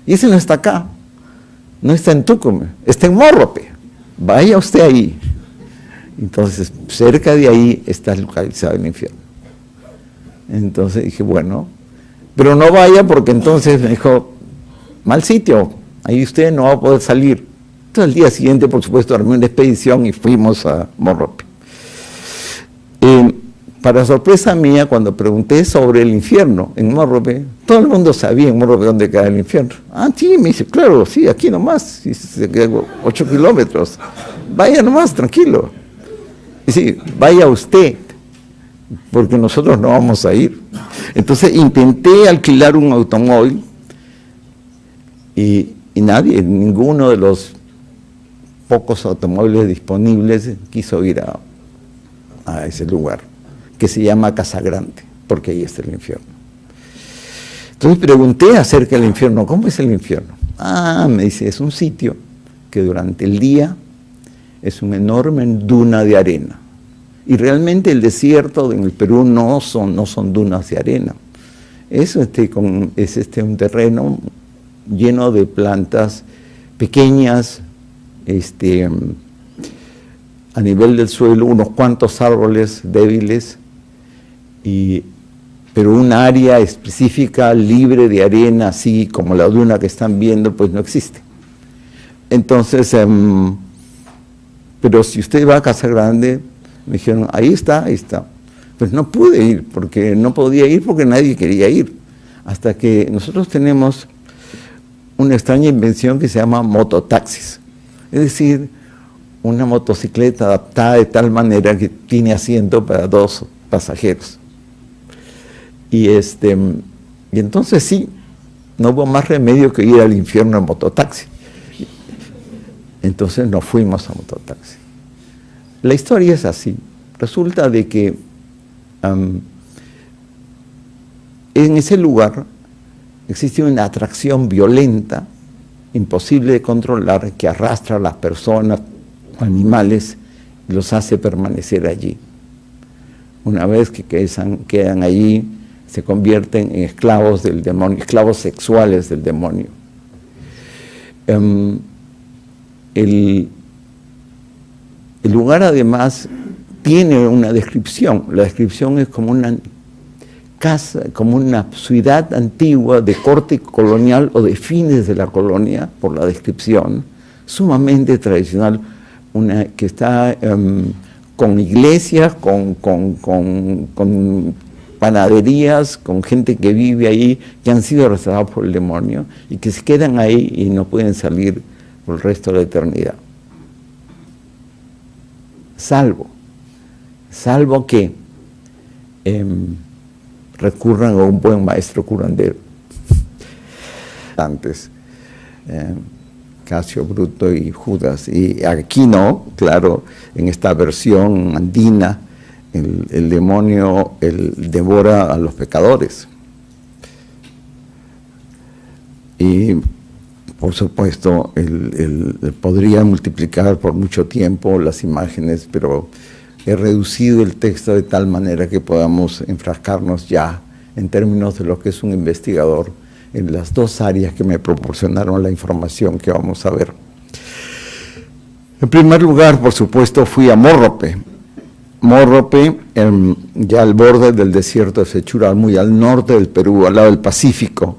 y ese no está acá, no está en Tucumán, está en Morrope, vaya usted ahí. Entonces, cerca de ahí está localizado el infierno. Entonces dije, bueno, pero no vaya, porque entonces me dijo: mal sitio, ahí usted no va a poder salir. Entonces al día siguiente, por supuesto, armé una expedición y fuimos a Morrope. Para sorpresa mía, cuando pregunté sobre el infierno en Morrope, todo el mundo sabía en Morrope dónde queda el infierno. Ah, sí, me dice, claro, sí, aquí nomás, 8 kilómetros. Vaya nomás, tranquilo. Y sí, vaya usted, porque nosotros no vamos a ir. Entonces intenté alquilar un automóvil y nadie, ninguno de los pocos automóviles disponibles quiso ir a ese lugar, que se llama Casa Grande, porque ahí está el infierno. Entonces pregunté acerca del infierno: ¿cómo es el infierno? Ah, me dice, es un sitio que durante el día es una enorme duna de arena. Y realmente el desierto en el Perú no son dunas de arena. Es un terreno lleno de plantas pequeñas, a nivel del suelo, unos cuantos árboles débiles, pero un área específica libre de arena, así como la duna que están viendo, pues no existe. Entonces, pero si usted va a Casa Grande, me dijeron, ahí está. Pues no pude ir, porque no podía ir porque nadie quería ir. hasta que nosotros tenemos una extraña invención que se llama mototaxis. Es decir, una motocicleta adaptada de tal manera que tiene asiento para 2 pasajeros. Y entonces sí, no hubo más remedio que ir al infierno en mototaxi. Entonces nos fuimos a mototaxi. La historia es así. Resulta de que en ese lugar existe una atracción violenta, imposible de controlar, que arrastra a las personas, animales, y los hace permanecer allí. Una vez que quedan allí, se convierten en esclavos del demonio, esclavos sexuales del demonio. El lugar además tiene una descripción. La descripción es como una casa, como una ciudad antigua de corte colonial o de fines de la colonia, por la descripción, sumamente tradicional, una que está con iglesias, con panaderías, con gente que vive ahí, que han sido arrastrados por el demonio y que se quedan ahí y no pueden salir por el resto de la eternidad. Salvo que recurran a un buen maestro curandero. Antes, Casio, Bruto y Judas. Y aquí no, claro, en esta versión andina, el demonio devora a los pecadores. Y por supuesto, podría multiplicar por mucho tiempo las imágenes, pero he reducido el texto de tal manera que podamos enfrascarnos ya en términos de lo que es un investigador en las 2 áreas que me proporcionaron la información que vamos a ver. En primer lugar, por supuesto, fui a Morrope. Morrope, ya al borde del desierto de Sechura, muy al norte del Perú, al lado del Pacífico.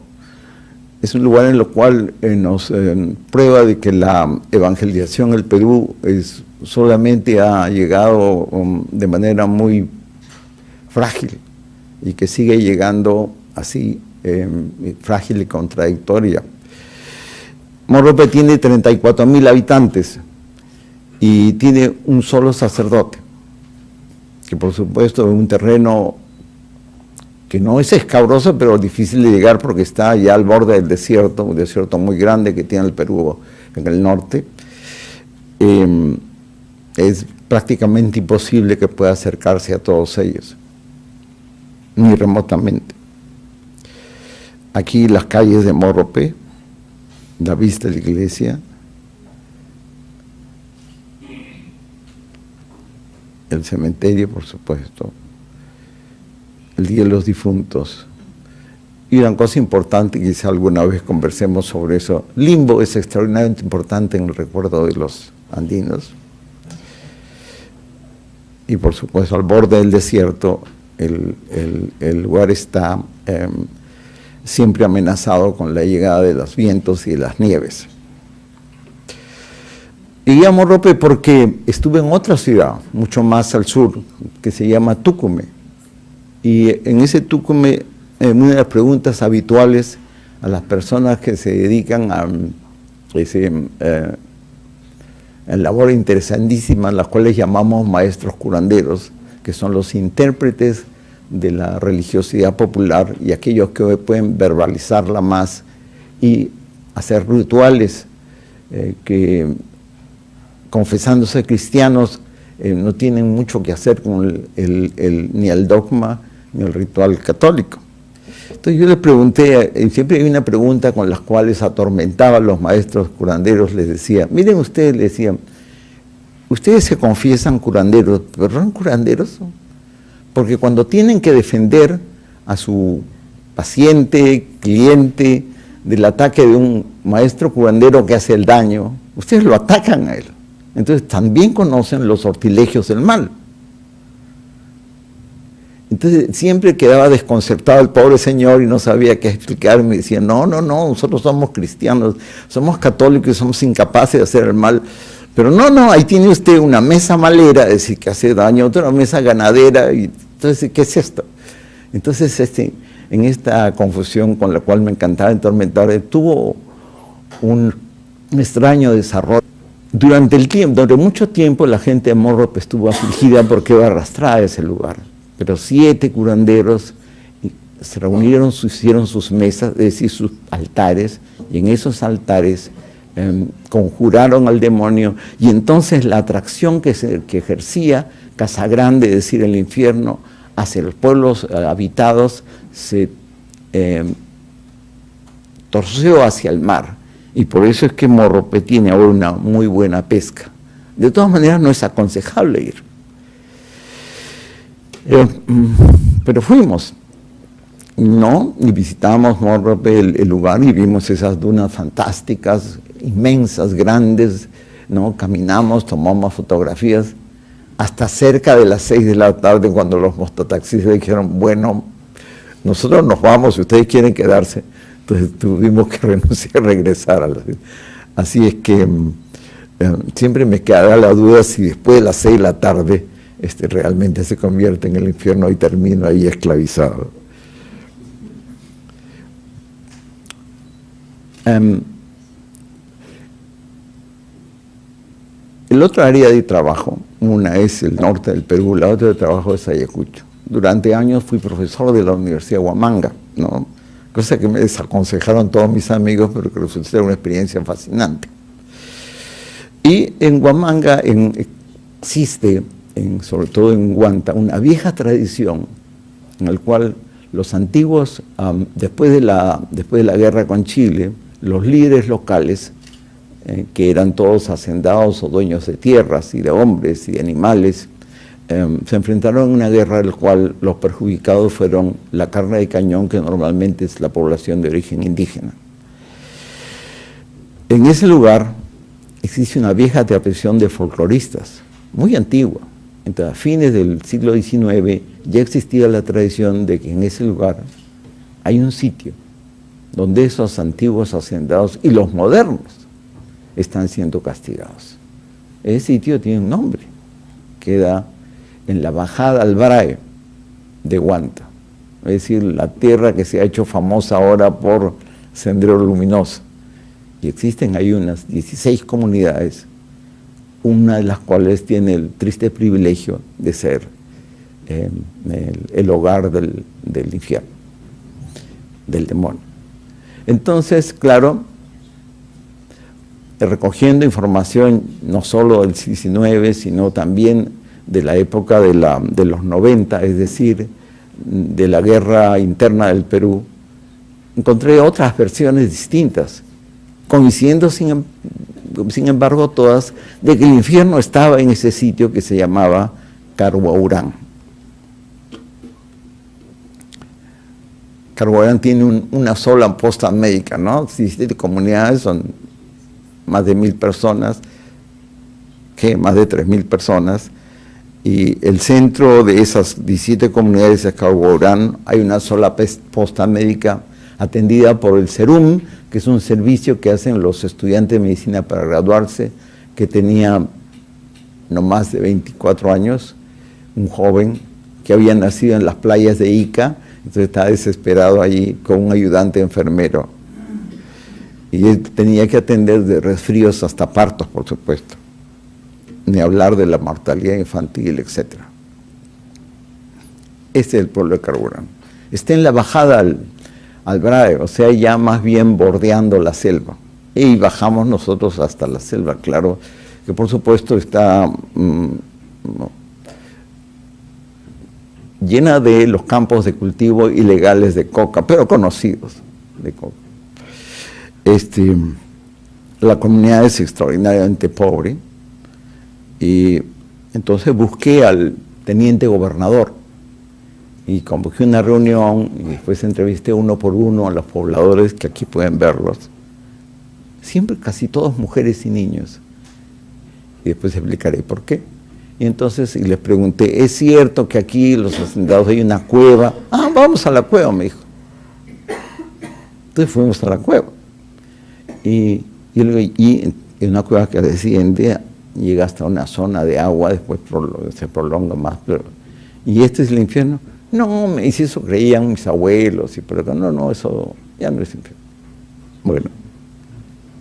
Es un lugar en el cual nos prueba de que la evangelización del Perú solamente ha llegado de manera muy frágil y que sigue llegando así, frágil y contradictoria. Morrope tiene 34.000 habitantes y tiene un solo sacerdote, que por supuesto es un terreno que no es escabroso, pero difícil de llegar porque está ya al borde del desierto, un desierto muy grande que tiene el Perú en el norte. Es prácticamente imposible que pueda acercarse a todos ellos, ni remotamente. Aquí las calles de Morrope, la vista de la iglesia, el cementerio, por supuesto, el Día de los Difuntos. Y una cosa importante, quizá alguna vez conversemos sobre eso, Limbo es extraordinariamente importante en el recuerdo de los andinos. Y por supuesto, al borde del desierto, el lugar está siempre amenazado con la llegada de los vientos y de las nieves. Llegué a Morrope porque estuve en otra ciudad, mucho más al sur, que se llama Tucumé. Y en ese Tucumé, una de las preguntas habituales a las personas que se dedican a labor interesantísima, las cuales llamamos maestros curanderos, que son los intérpretes de la religiosidad popular y aquellos que pueden verbalizarla más y hacer rituales que, confesándose cristianos, no tienen mucho que hacer con ni el dogma ni el ritual católico. Entonces yo les pregunté, siempre hay una pregunta con las cuales atormentaba a los maestros curanderos, les decía, miren ustedes, les decían, ustedes se confiesan curanderos, pero ¿son curanderos? Porque cuando tienen que defender a su paciente, cliente, del ataque de un maestro curandero que hace el daño, ustedes lo atacan a él. Entonces también conocen los sortilegios del mal. Entonces siempre quedaba desconcertado el pobre señor y no sabía qué explicar. Me decía, no, nosotros somos cristianos, somos católicos y somos incapaces de hacer el mal. Pero no, ahí tiene usted una mesa malera, es decir, que hace daño, otra mesa ganadera, y entonces, ¿qué es esto? Entonces en esta confusión con la cual me encantaba Tormentadores, tuvo un extraño desarrollo. Durante mucho tiempo la gente de Morrope estuvo afligida porque iba arrastrada a ese lugar, pero 7 curanderos se reunieron, hicieron sus mesas, es decir, sus altares, y en esos altares conjuraron al demonio, y entonces la atracción que ejercía Casagrande, es decir, el infierno, hacia los pueblos habitados, se torció hacia el mar. Y por eso es que Morrope tiene ahora una muy buena pesca. De todas maneras no es aconsejable ir. Pero fuimos, ¿no? Y visitamos Morrope, el lugar, y vimos esas dunas fantásticas, inmensas, grandes, ¿no? Caminamos, tomamos fotografías, hasta cerca de las 6 de la tarde, cuando los mototaxistas dijeron, bueno, nosotros nos vamos, si ustedes quieren quedarse. Entonces tuvimos que renunciar, regresar a la ciudad. Así es que siempre me quedará la duda si después de las 6 de la tarde realmente se convierte en el infierno y termino ahí esclavizado. El otro área de trabajo, una es el norte del Perú, la otra de trabajo es Ayacucho. Durante años fui profesor de la Universidad de Huamanga, ¿no? Cosa que me desaconsejaron todos mis amigos, pero que resultó ser una experiencia fascinante. Y en Huamanga existe, sobre todo en Huanta, una vieja tradición en la cual los antiguos, después de la guerra con Chile, los líderes locales, que eran todos hacendados o dueños de tierras y de hombres y de animales, se enfrentaron a una guerra en la cual los perjudicados fueron la carne de cañón, que normalmente es la población de origen indígena. En ese lugar existe una vieja tradición de folcloristas, muy antigua. Entonces, a fines del siglo XIX ya existía la tradición de que en ese lugar hay un sitio donde esos antiguos hacendados y los modernos están siendo castigados. Ese sitio tiene un nombre, queda en la bajada al Brae de Huanta, es decir, la tierra que se ha hecho famosa ahora por Sendero Luminoso. Y existen ahí unas 16 comunidades, una de las cuales tiene el triste privilegio de ser el hogar del infierno, del demonio. Entonces, claro, recogiendo información no solo del 19, sino también de la época de los 90, es decir, de la guerra interna del Perú, encontré otras versiones distintas, coincidiendo sin embargo todas, de que el infierno estaba en ese sitio que se llamaba Carhuaurán. Carhuaurán tiene una sola posta médica, ¿no? 17 comunidades, son más de 1.000 personas, más de 3.000 personas, y el centro de esas 17 comunidades de Carhuaurán hay una sola posta médica atendida por el SERUM, que es un servicio que hacen los estudiantes de medicina para graduarse, que tenía no más de 24 años, un joven que había nacido en las playas de Ica, entonces estaba desesperado allí con un ayudante enfermero. Y él tenía que atender de resfríos hasta partos, por supuesto, ni hablar de la mortalidad infantil, etc. Este es el pueblo de Carhuaurán. Está en la bajada al Brae, o sea, ya más bien bordeando la selva. Y bajamos nosotros hasta la selva, claro, que por supuesto está llena de los campos de cultivo ilegales de coca, pero conocidos de coca. La comunidad es extraordinariamente pobre, y entonces busqué al teniente gobernador y convoqué una reunión y después entrevisté uno por uno a los pobladores, que aquí pueden verlos, siempre casi todos mujeres y niños, y después explicaré por qué. Y entonces les pregunté, ¿es cierto que aquí los hacendados hay una cueva? Ah, vamos a la cueva, me dijo. Entonces fuimos a la cueva, y en una cueva que desciende, llega hasta una zona de agua, después se prolonga más. Y este es el infierno. No, me dice, eso creían mis abuelos, y pero no, eso ya no es infierno. Bueno,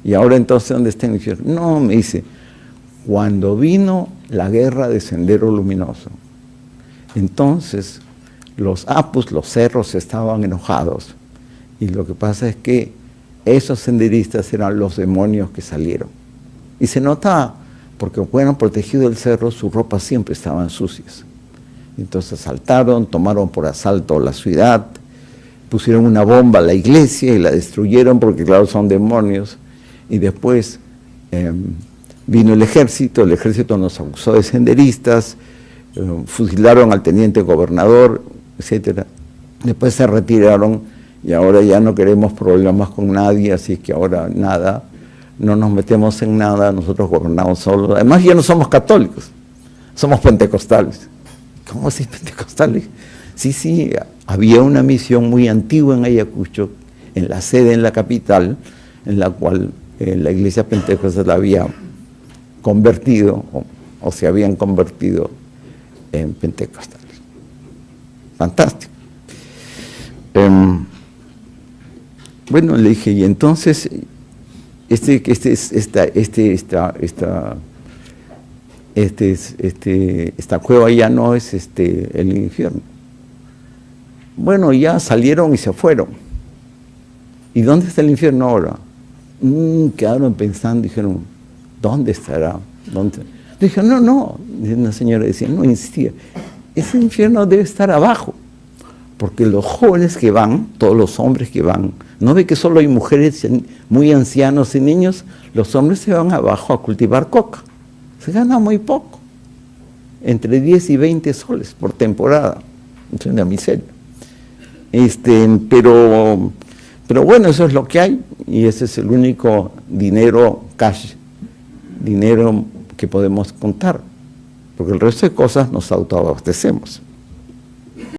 y ahora entonces, ¿dónde está el infierno? No, me dice, cuando vino la guerra de Sendero Luminoso, entonces los apus, los cerros, estaban enojados, y lo que pasa es que esos senderistas eran los demonios que salieron, y se notaba, porque como eran protegidos del cerro, sus ropas siempre estaban sucias. Entonces asaltaron, tomaron por asalto la ciudad, pusieron una bomba a la iglesia y la destruyeron porque claro, son demonios. Y después vino el ejército nos acusó de senderistas, fusilaron al teniente gobernador, etc. Después se retiraron y ahora ya no queremos problemas con nadie, así que ahora nada, no nos metemos en nada, nosotros gobernamos solos. Además ya no somos católicos, somos pentecostales. ¿Cómo así pentecostales? Sí, había una misión muy antigua en Ayacucho, en la sede en la capital, en la cual la iglesia pentecostal había convertido, o se habían convertido en pentecostales. Fantástico. Bueno, le dije, y entonces, esta cueva ya no es el infierno. Bueno, ya salieron y se fueron. ¿Y dónde está el infierno ahora? Quedaron pensando, dijeron, ¿dónde estará? ¿Dónde? Dije, no, una señora decía, no, insistía, ese infierno debe estar abajo, porque los jóvenes que van, todos los hombres que van, ¿no ve que solo hay mujeres muy ancianos y niños? Los hombres se van abajo a cultivar coca. Se gana muy poco, entre 10 y 20 soles por temporada. Es una miseria. Pero bueno, eso es lo que hay, y ese es el único dinero cash, dinero que podemos contar, porque el resto de cosas nos autoabastecemos.